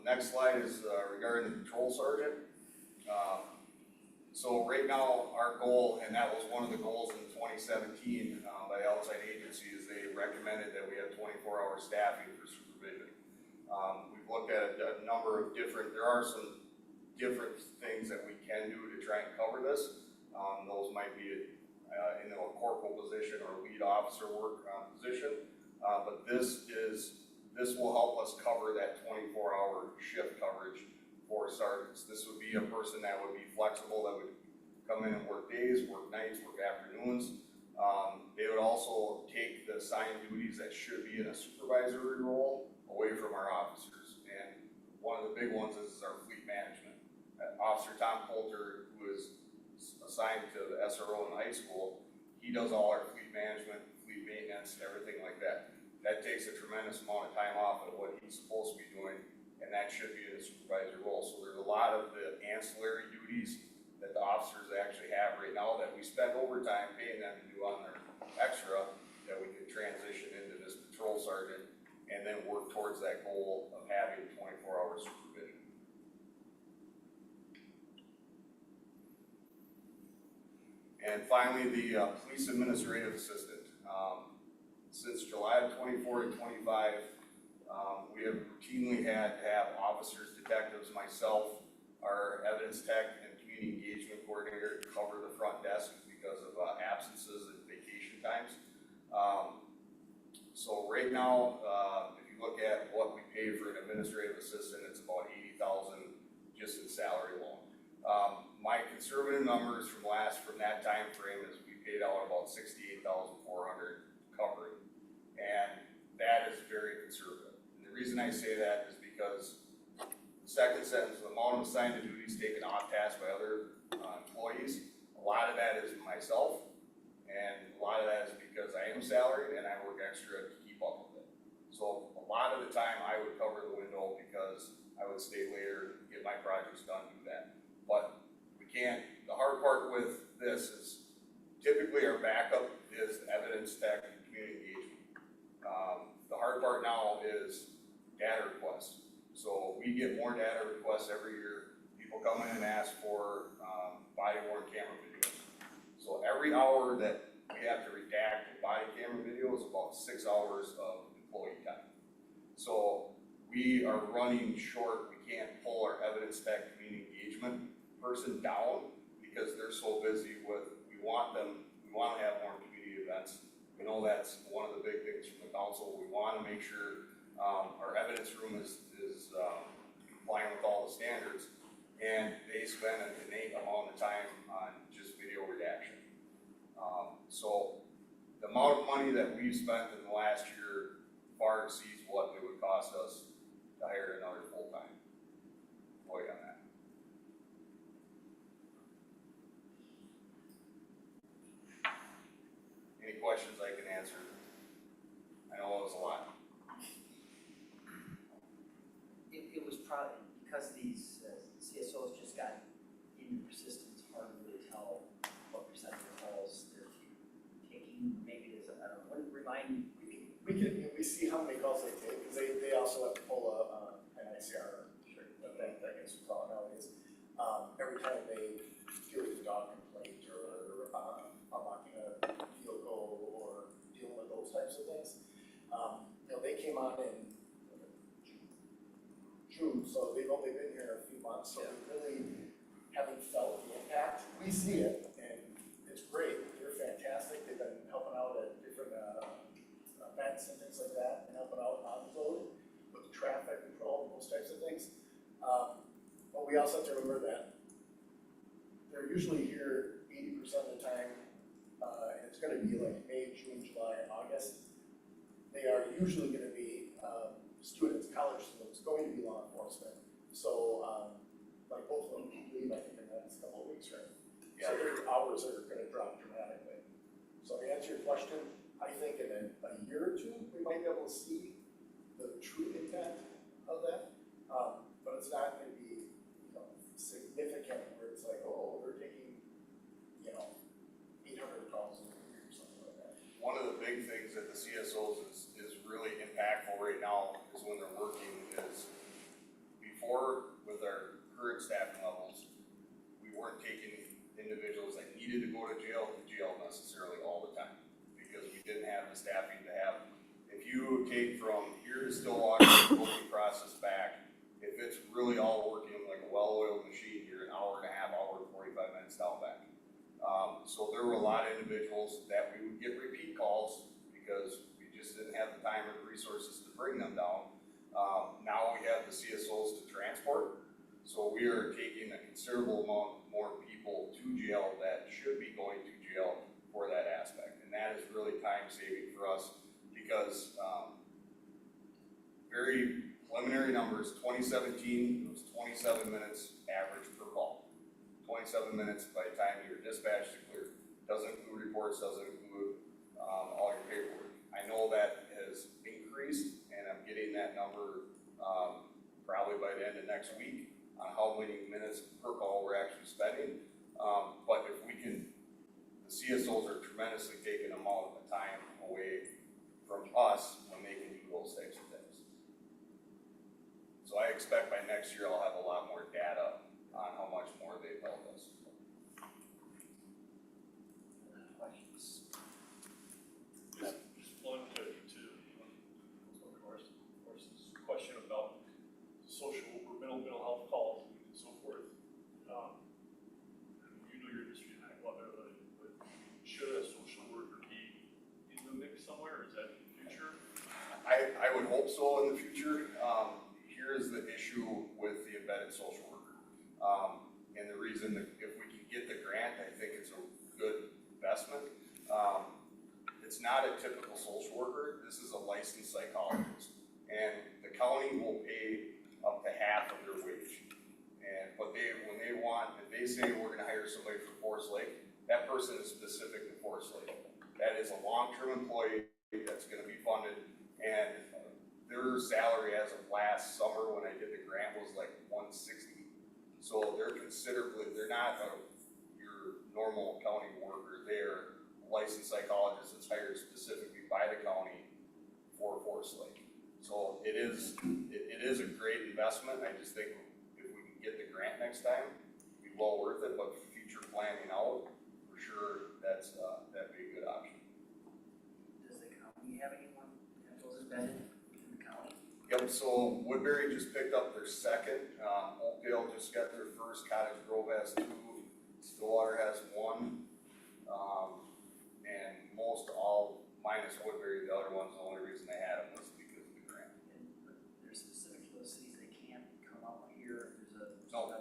Next slide is regarding the patrol sergeant. So right now, our goal, and that was one of the goals in 2017 by outside agencies, they recommended that we have 24-hour staffing for supervision. We've looked at a number of there are some different things that we can do to try and cover this. Those might be in a corporal position or lead officer work position, but this will help us cover that 24-hour shift coverage for sergeants. This would be a person that would be flexible, that would come in and work days, work nights, work afternoons. They would also take the assigned duties that should be in a supervisory role away from our officers. And one of the big ones is our fleet management. Officer Tom Coulter, who is assigned to the SRO in high school, he does all our fleet management, fleet maintenance, everything like that. That takes a tremendous amount of time off of what he's supposed to be doing, and that should be in a supervisory role. So there's a lot of the ancillary duties that the officers actually have right now that we spend overtime paying them to do on their extra, that we can transition into this patrol sergeant and then work towards that goal of having 24-hour supervision. finally, the police administrative assistant. Since July of 24 and 25, we have routinely had to have officers, detectives, myself, our evidence tech and community engagement coordinator cover the front desk because of absences and vacation times. So right now, if you look at what we pay for an administrative assistant, it's about $80,000 just in salary alone. My conservative numbers from that time frame is we paid out about $68,400 covering, and that is very conservative. And the reason I say that is because the second sentence, the amount of assigned to duties taken off task by other employees, a lot of that is myself, and a lot of that is because I am salaried and I work extra to keep up with it. So a lot of the time I would cover the window because I would stay later, get my projects done, do that. But we can't, the hard part with this is typically our backup is evidence tech and community engagement. The hard part now is data requests. So we get more data requests every year. People come in and ask for body worn camera videos. So every hour that we have to redact a body camera video is about 6 hours of employee time. So we are running short. We can't pull our evidence tech community engagement person down because they're so busy with, we want to have more community events. We know that's one of the big things from the council. We want to make sure our evidence room is complying with all the standards, and they spend an innate amount of time on just video redaction. So the amount of money that we've spent in the last year far exceeds what it would cost us to hire another full-time employee on that. Any questions I can answer? I know it was a lot. It was probably, because these CSOs just got in your system, it's hard to really tell what percent of calls they're taking. Maybe it is, I don't know, remind me. We see how many calls they take, because they also have to pull an ICR, that gets called nowadays. Every time they deal with a dog complaint or unlocking a vehicle or dealing with those types of things. They came on in June, so they've only been here a few months, so we really haven't felt the impact. We see it, and it's great. They're fantastic. They've been helping out at different events and things like that, and helping out on the road with traffic control and those types of things. But we also have to remember that they're usually here 80% of the time, and it's going to be like May, June, July, and August. They are usually going to be students, college students, going to be law enforcement. So, like both of them leave, I think, in the next couple of weeks, right? So their hours are going to drop dramatically. So to answer your question, I think in a year or two, we might be able to see the true impact of that. But it's not going to be, significant where it's like, oh, they're taking, 800 calls a year or something like that. One of the big things that the CSOs is really impactful right now is when they're working is before with our current staffing levels, we weren't taking individuals that needed to go to jail necessarily all the time because we didn't have the staffing to have. If you take from here to Stillwater, the booking process back, if it's really all working like a well-oiled machine, you're an hour and a half, hour and 45 minutes down back. So there were a lot of individuals that we would get repeat calls because we just didn't have the time or the resources to bring them down. Now we have the CSOs to transport, so we are taking a considerable amount more people to jail that should be going to jail for that aspect. And that is really time saving for us because very preliminary numbers, 2017 was 27 minutes average per call. 27 minutes by the time you're dispatched to clear. Doesn't include reports, doesn't include all your paperwork. I know that has increased, and I'm getting that number probably by the end of next week on how many minutes per call we're actually spending. But if we can, the CSOs are tremendously taking a amount of time away from us when they can do those types of things. So I expect by next year I'll have a lot more data on how much more they've helped us. piece. Just one of course, question about social or mental health calls and so forth. You know your industry and I love it, but should a social worker be in the mix somewhere, or is that in the future? I would hope so in the future. Here's the issue with the embedded social worker. And the reason that if we can get the grant, I think it's a good investment. It's not a typical social worker. This is a licensed psychologist. And the county will pay up to half of their wage. But when they want, if they say we're gonna hire somebody for Forest Lake, that person is specific to Forest Lake. That is a long-term employee that's gonna be funded, and their salary as of last summer when I did the grant was like $160. So they're not your normal county worker. They're a licensed psychologist that's hired specifically by the county for Forest Lake. So it is a great investment. I just think if we can get the grant next time, it'd be well worth it, but for future planning out, for sure, that'd be a good option. Does the county have anyone that goes embedded in the county? Yep, so Woodbury just picked up their second, Oakdale just got their first, Cottage Grove has 2, Stillwater has 1. And most all, minus Woodbury, the other ones, the only reason they had them was because of the grant. And there's specific to those cities, they can't come out here, there's a. No.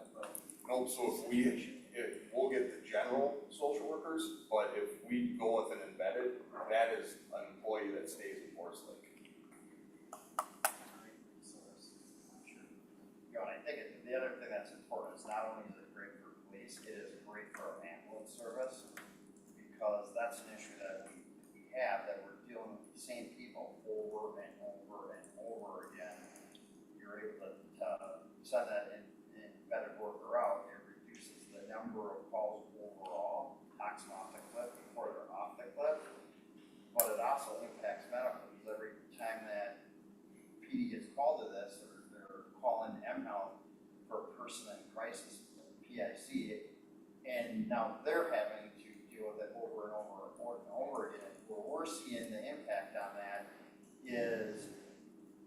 Nope, so we'll get the general social workers, but if we go with an embedded, that is an employee that stays in Forest Lake. You know, and I think the other thing that's important is not only is it great for police, it is great for our ambulance service, because that's an issue that we have, that we're dealing with the same people over and over and over again. You're able to send that embedded worker out, it reduces the number of calls overall, knocks them off the cliff before they're off the cliff, but it also impacts medical, because every time that PD gets called to this, they're calling mHealth for a person in crisis, PIC, and now they're having to deal with it over and over and over again. Where we're seeing the impact on that is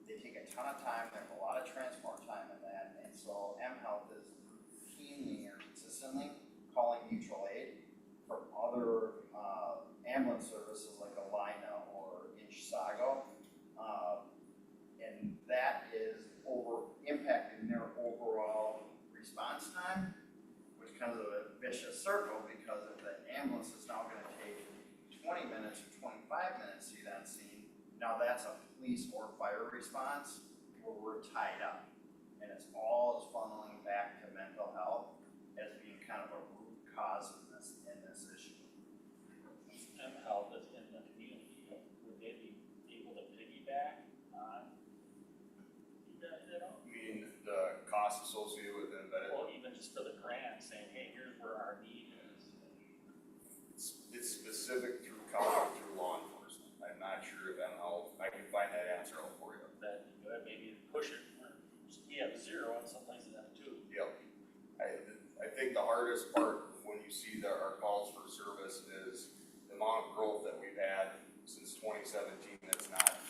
they take a ton of time, there's a lot of transport time in that, and so mHealth is routinely or consistently calling mutual aid from other ambulance services like Alina or Inchsago. And that is impacting their overall response time, which comes of a vicious circle, because if the ambulance is now gonna take 20 minutes or 25 minutes to get on scene, now that's a police or fire response where we're tied up. And it's all is funneling back to mental health as being kind of a root cause in this issue. mHealth is in the community, would they be able to piggyback on you guys at all? I mean, the cost associated with an embedded, Well, even just for the grant, saying, hey, here's where our need is. it's specific through county, through law enforcement. I'm not sure if mHealth, I can find that answer out for you. That, maybe push it, we have 0 and some places have 2. Yep. I think the hardest part when you see our calls for service is the amount of growth that we've had since 2017 that's not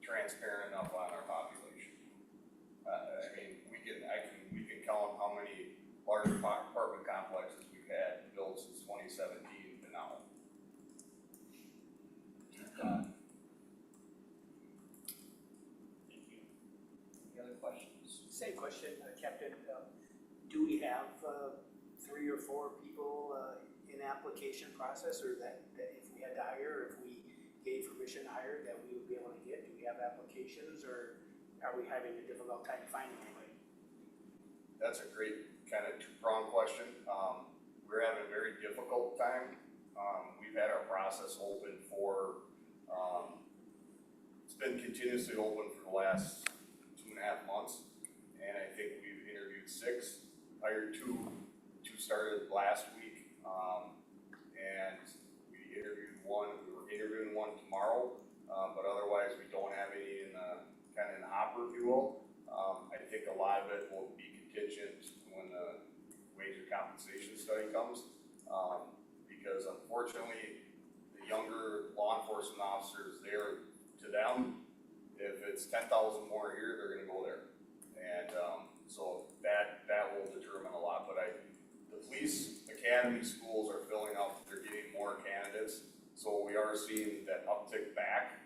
transparent enough on our population. I mean, we can count how many large apartment complexes we've had built since 2017 to now. Thank you. Any other questions? Same question, Captain. Do we have 3 or 4 people in application process, or that if we had to hire, if we gave permission to hire, that we would be able to get? Do we have applications, or are we having a difficult time finding anybody? That's a great kind of two-pronged question. We're having a very difficult time. We've had our process open for, it's been continuously open for the last 2.5 months. And I think we've interviewed 6, hired 2 started last week. And we interviewed 1, we were interviewing 1 tomorrow. But otherwise we don't have any in the hopper, if you will. I think a lot of it will be contingent when the wage and compensation study comes. Because unfortunately, younger law enforcement officers there, to them, if it's 10,000 more here, they're gonna go there. And, so that will determine a lot, but the police academy schools are filling up, they're getting more candidates, so we are seeing that uptick back.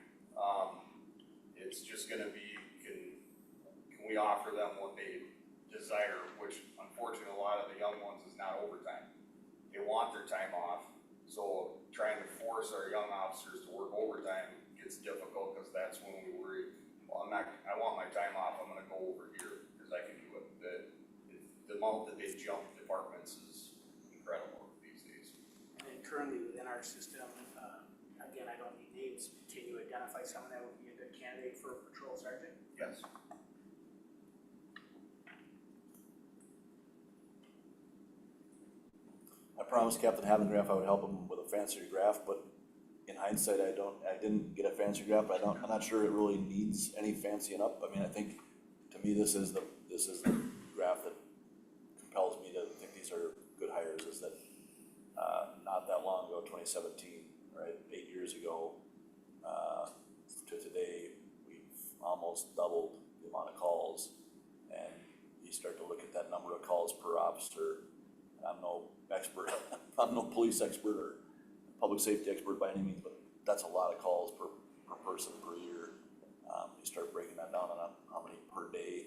It's just gonna be, can we offer them what they desire, which unfortunately a lot of the young ones is not overtime. They want their time off, so trying to force our young officers to work overtime gets difficult, because that's when we worry, well, I want my time off, I'm gonna go over here, because I can do it. The amount that they jump departments is incredible these days. And then currently within our system, again, I don't need names, can you identify someone that would be a good candidate for a patrol sergeant? Yes. I promised Captain Havengraph I would help him with a fancier graph, but in hindsight, I didn't get a fancier graph, but I'm not sure it really needs any fancying up. I mean, I think, to me, this is the graph that compels me to think these are good hires, is that, not that long ago, 2017, right, 8 years ago, to today, we've almost doubled the amount of calls, and you start to look at that number of calls per officer. I'm no expert, I'm no police expert or public safety expert by any means, but that's a lot of calls per person per year. You start breaking that down on how many per day.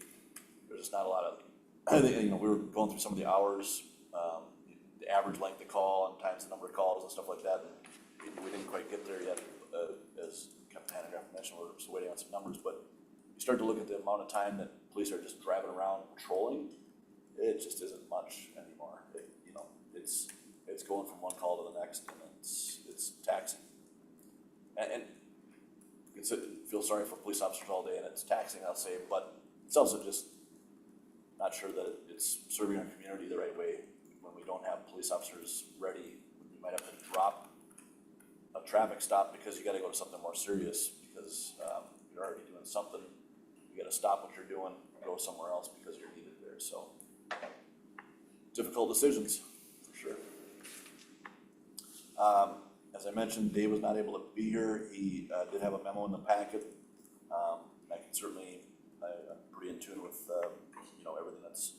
There's just not a lot of, you know, we were going through some of the hours, the average length of call and times the number of calls and stuff like that. And we didn't quite get there yet, as Captain Hanegraaff mentioned, we're just waiting on some numbers, but you start to look at the amount of time that police are just driving around patrolling, it just isn't much anymore. You know, it's going from one call to the next, and it's taxing. And it's, feel sorry for police officers all day, and it's taxing, I'll say, but it's also just not sure that it's serving our community the right way. When we don't have police officers ready, we might have to drop a traffic stop because you gotta go to something more serious, because you're already doing something. You gotta stop what you're doing, go somewhere else because you're needed there, so. Difficult decisions, for sure. As I mentioned, Dave was not able to be here. He did have a memo in the packet. I can certainly, I'm pretty in tune with, you know, everything that's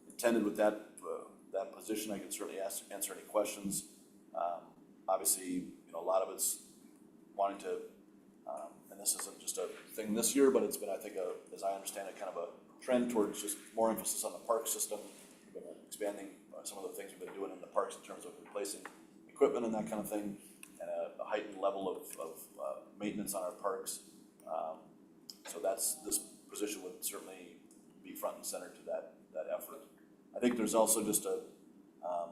intended with that position. I can certainly answer any questions. Obviously, you know, a lot of it's wanting to, and this isn't just a thing this year, but it's been, I think, as I understand it, kind of a trend towards just more emphasis on the park system. We've been expanding some of the things we've been doing in the parks in terms of replacing equipment and that kind of thing, and a heightened level of maintenance on our parks. So this position would certainly be front and center to that effort. I think there's also just a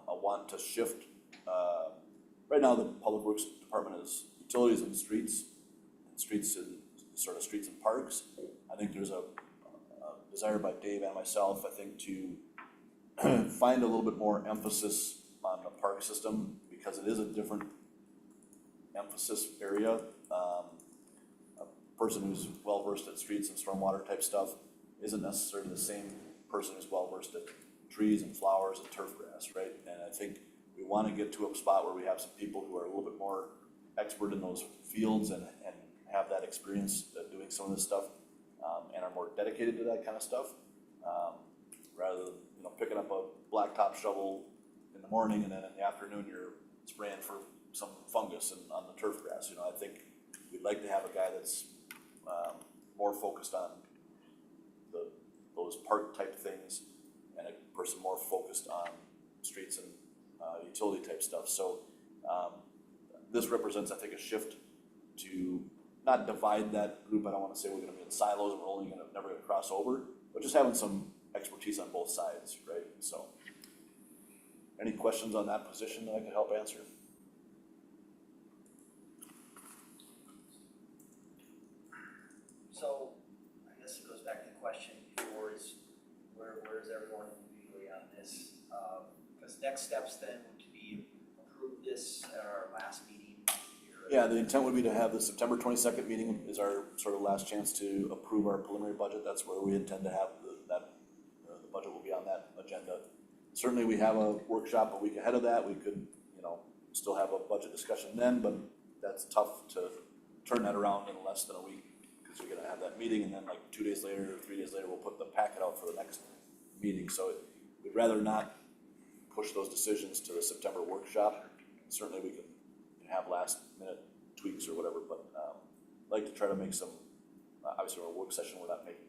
want to shift. Right now, the Public Works Department is utilities and streets and parks. I think there's a desire by Dave and myself, I think, to find a little bit more emphasis on the park system, because it is a different emphasis area. A person who's well-versed at streets and stormwater type stuff isn't necessarily the same person who's well-versed at trees and flowers and turf grass, right? And I think we want to get to a spot where we have some people who are a little bit more expert in those fields and have that experience doing some of this stuff, and are more dedicated to that kind of stuff, rather than, you know, picking up a blacktop shovel in the morning and then in the afternoon you're spraying for some fungus on the turf grass. You know, I think we'd like to have a guy that's more focused on those park type things, and a person more focused on streets and utility type stuff. So this represents, I think, a shift to not divide that group. I don't want to say we're going to be in silos and we're only never going to cross over, but just having some expertise on both sides, right? So, any questions on that position that I could help answer? So, I guess it goes back to the question before is, where's everyone legally on this? Because next steps then would be approve this at our last meeting here. Yeah, the intent would be to have the September 22nd meeting is our sort of last chance to approve our preliminary budget. That's where we intend to have the budget will be on that agenda. Certainly, we have a workshop a week ahead of that. We could, you know, still have a budget discussion then, but that's tough to turn that around in less than a week, because you're gonna have that meeting, and then like 2 days later, or 3 days later, we'll put the packet out for the next meeting, so we'd rather not push those decisions to the September workshop. Certainly, we can have last minute tweaks or whatever, but, I'd like to try to make some, obviously, our work session, we're not making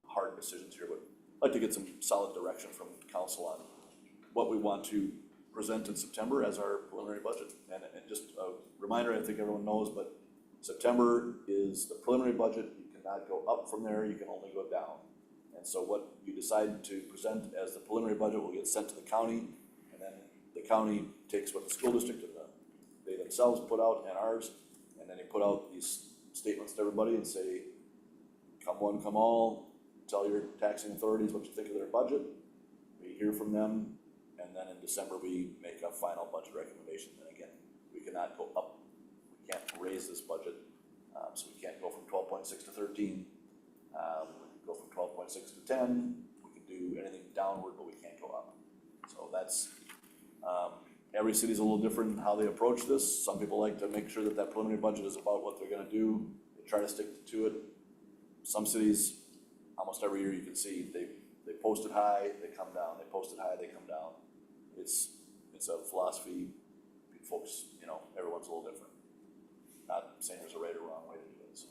hard decisions here, but I'd like to get some solid direction from council on what we want to present in September as our preliminary budget. And just a reminder, I think everyone knows, but September is the preliminary budget. You cannot go up from there, you can only go down. And so what you decide to present as the preliminary budget will get sent to the county, and then the county takes what the school district and they themselves put out and ours, and then they put out these statements to everybody and say, come one, come all, tell your taxing authorities what you think of their budget. We hear from them, and then in December, we make a final budget recommendation. And again, we cannot go up, we can't raise this budget, so we can't go from 12.6 to 13. We can go from 12.6 to 10, we can do anything downward, but we can't go up. So that's, every city's a little different in how they approach this. Some people like to make sure that that preliminary budget is about what they're gonna do, they try to stick to it. Some cities, almost every year you can see, they post it high, they come down, they post it high, they come down. It's a philosophy, folks, you know, everyone's a little different. Not saying there's a right or wrong way to do it, so.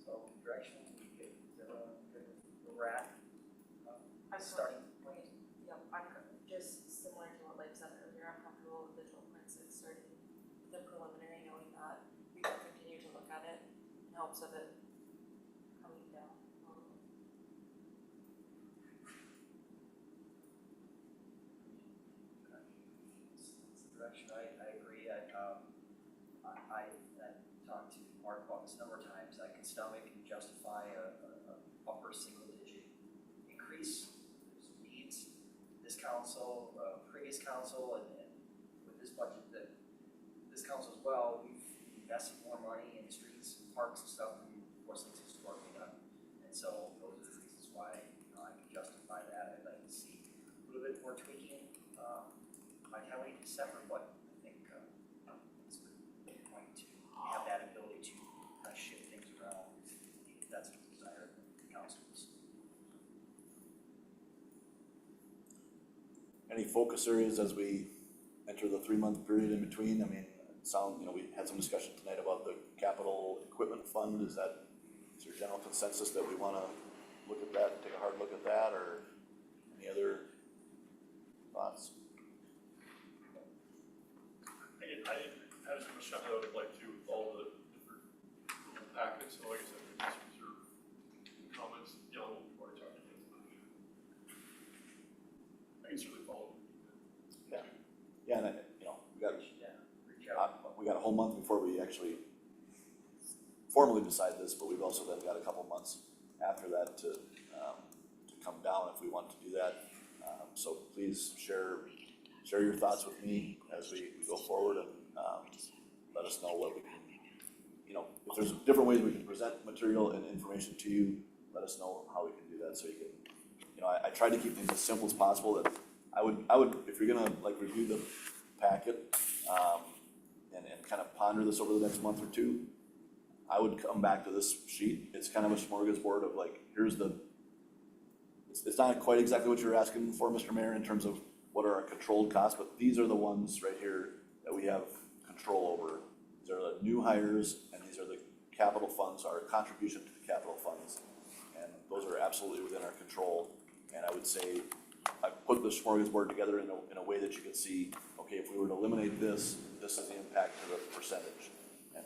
So direction, we get, is everyone good with where we're at? Starting point. Yep, I'm just similar to what Blake said earlier, I'm comfortable with the 12.6 starting the preliminary, knowing that we can continue to look at it in hopes of it coming down a little bit. That's the direction, I agree, I talked to Mark about this a number of times, I can stomach and justify a upper single digit increase. There's needs, this council, previous council, and with this budget, that this council as well, we've invested more money in streets, parks and stuff than what's historically done. And so those are the reasons why, you know, I can justify that. I'd like to see a little bit more tweaking, by the time we get to December, but I think, it's going to have that ability to kind of shift things around if that's the desire of the councils. Any focus areas as we enter the 3-month period in between? I mean, you know, we had some discussion tonight about the capital equipment fund. Is there general consensus that we wanna look at that, take a hard look at that, or any other thoughts? I had as much time as I would like to with all the different little packets, so like I said, we just reserve comments, you know, before I talk to you. I can certainly follow. Yeah, and you know, Reach out. we got a whole month before we actually formally decide this, but we've also then got a couple months after that to come down if we want to do that. So please share your thoughts with me as we go forward, and let us know what we can, you know, if there's different ways we can present material and information to you, let us know how we can do that, so you can, you know, I try to keep things as simple as possible. That I would, if you're gonna like review the packet, and kind of ponder this over the next month or two, I would come back to this sheet. It's kind of a smorgasbord of like, here's it's not quite exactly what you're asking for, Mr. Mayor, in terms of what are our controlled costs, but these are the ones right here that we have control over. These are the new hires, and these are the capital funds, our contribution to the capital funds. And those are absolutely within our control. And I would say, I put the smorgasbord together in a way that you can see, okay, if we were to eliminate this, this is the impact to the percentage. And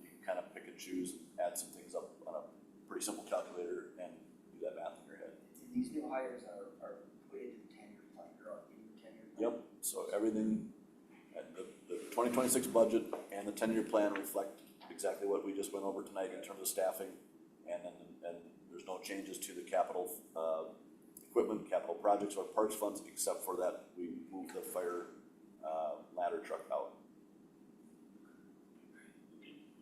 you can kind of pick and choose, add some things up on a pretty simple calculator and do that math in your head. These new hires are put into the 10-year plan, they're in the 10-year plan. Yep, so everything, the 2026 budget and the 10-year plan reflect exactly what we just went over tonight in terms of staffing. And there's no changes to the capital equipment, capital projects, or parks funds, except for that we moved the fire ladder truck out.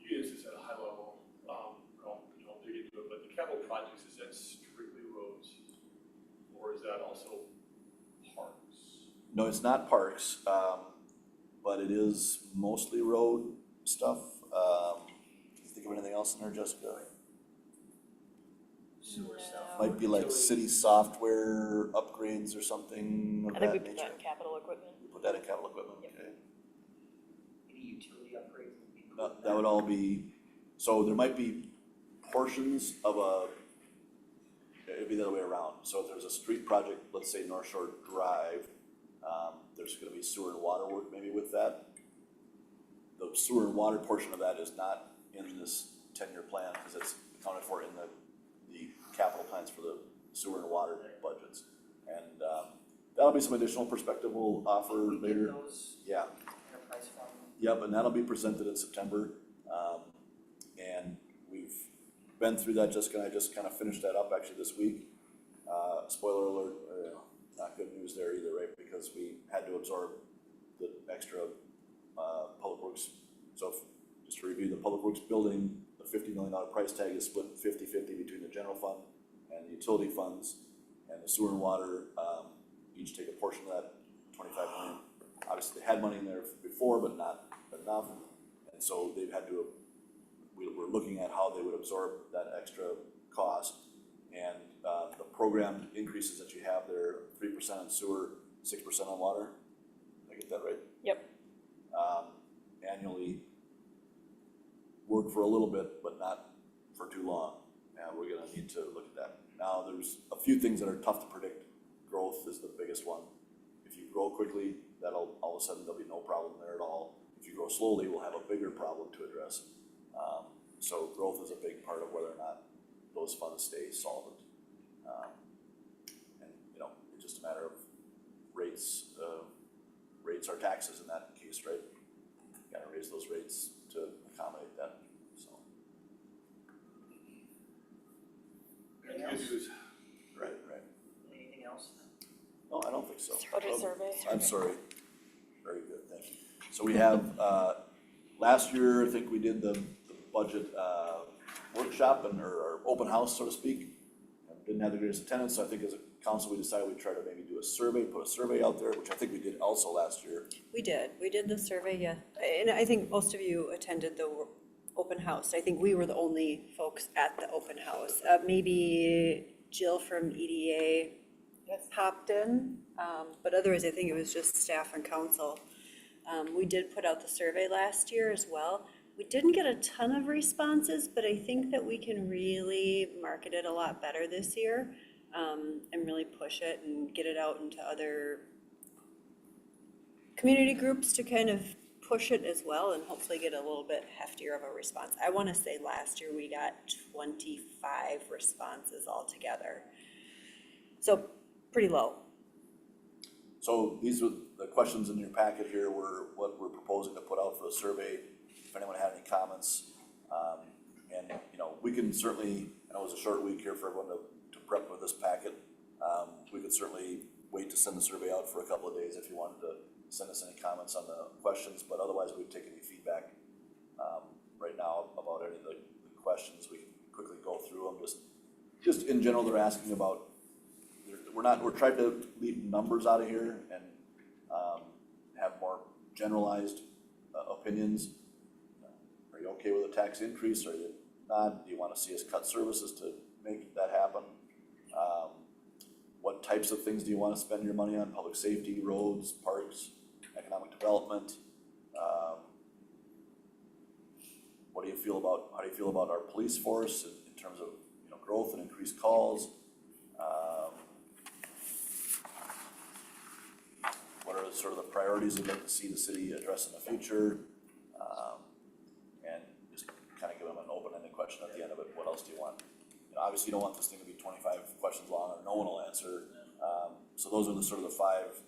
You guys just at a high level, I'll dig into it, but the capital projects, is that strictly roads? Or is that also parks? No, it's not parks, but it is mostly road stuff. Can you think of anything else in there, Jessica? Sewer stuff. No. Might be like city software upgrades or something of I think we that put nature. that in capital equipment. We put that in capital equipment, Yep. okay. Any utility upgrades would be included No, in that would all be, so there might be portions of it'd be the other way around. So if there's a street project, let's say North Shore Drive, there's gonna be sewer and water work maybe with that. The sewer and water portion of that is not in this 10-year plan, because it's accounted for in the capital plans for the sewer and water budgets. And, that'll be some additional perspective we'll offer We get later. those Yeah. enterprise fund. Yep, and that'll be presented in September. And we've been through that, Jessica and I just kind of finished that up actually this week. Spoiler alert, not good news there either, right? Because we had to absorb the extra public works. So just to review, the public works building, the $50 million price tag is split 50-50 between the general fund and the utility funds. And the sewer and water, each take a portion of that, 25 million. Obviously, they had money in there before, but not enough. And so they've had to, we're looking at how they would absorb that extra cost. And the programmed increases that you have there, 3% on sewer, 6% on water. Did I get that right? Yep. Annually, work for a little bit, but not for too long. And we're gonna need to look at that. Now, there's a few things that are tough to predict. Growth is the biggest one. If you grow quickly, that'll, all of a sudden, there'll be no problem there at all. If you grow slowly, we'll have a bigger problem to address. So growth is a big part of whether or not those funds stay solvent. And, it's just a matter of rates, rates are taxes in that case, right? Gotta raise those rates to accommodate that, so. Anything Good else? news. Right. Anything else? No, I don't think so. Budget survey. I'm sorry. Very good, thank you. So we have, last year, I think we did the budget, workshop or open house, so to speak. And didn't have the greatest attendance, so I think as a council, we decided we'd try to maybe do a survey, put a survey out there, which I think we did also last year. We did the survey, yeah, and I think most of you attended the open house. I think we were the only folks at the open house. Maybe Jill from EDA popped in, but otherwise I think it was just staff and council. We did put out the survey last year as well. We didn't get a ton of responses, but I think that we can really market it a lot better this year, and really push it and get it out into other community groups to kind of push it as well and hopefully get a little bit heftier of a response. I want to say last year we got 25 responses altogether. So pretty low. So these were the questions in your packet here were what we're proposing to put out for the survey. If anyone had any comments, and we can certainly, I know it was a short week here for everyone to prep with this packet. We could certainly wait to send the survey out for a couple of days if you wanted to send us any comments on the questions, but otherwise we'd take any feedback right now about any of the questions. We can quickly go through them. Just in general, they're asking about, we're trying to leave numbers out of here and have more generalized opinions. Are you okay with a tax increase? Are you not? Do you want to see us cut services to make that happen? What types of things do you want to spend your money on? Public safety, roads, parks, economic development? How do you feel about our police force in terms of growth and increased calls? What are sort of the priorities you'd like to see the city address in the future? And just kind of give them an open-ended question at the end of it. What else do you want? Obviously, you don't want this thing to be 25 questions long or no one will answer. So those are the sort of the 5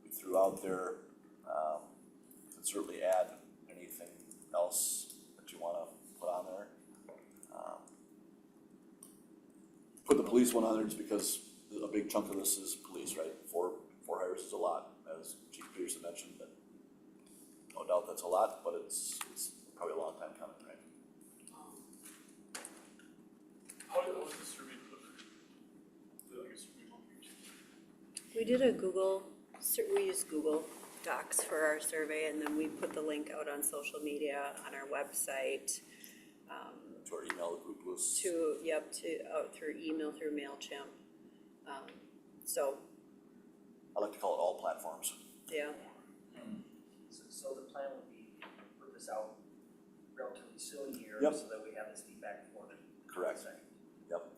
we threw out there. Could certainly add anything else that you want to put on there. Put the police one on there just because a big chunk of this is police, right? Four hires is a lot, as Chief Peterson mentioned, but no doubt that's a lot, but it's probably a long time coming, right? How was the survey delivered? Was it like a survey homepage? We did a Google we use Google Docs for our survey, and then we put the link out on social media, on our website, To our email group was. out through email, through MailChimp. So, I like to call it all platforms. yeah, So the plan would be to put this out relatively soon here, Yep. so that we have this feedback for the Correct. second. Yep.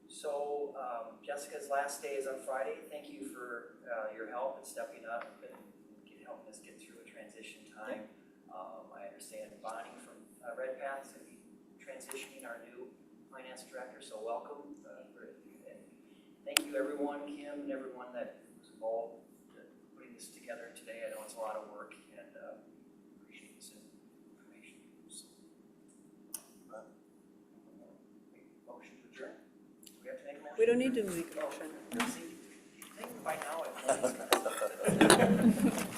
So, Jessica's last day is on Friday. Thank you for, your help in stepping up and helping us get through a transition time. I understand Bonnie from Red Path is gonna be transitioning, our new finance director, so welcome. And thank you everyone, Kim, and everyone that was involved in putting this together today. I know it's a lot of work and, appreciate this information. So, motion to adjourn? Do we have to make a motion? we don't need to make a motion. See, I think by now I've.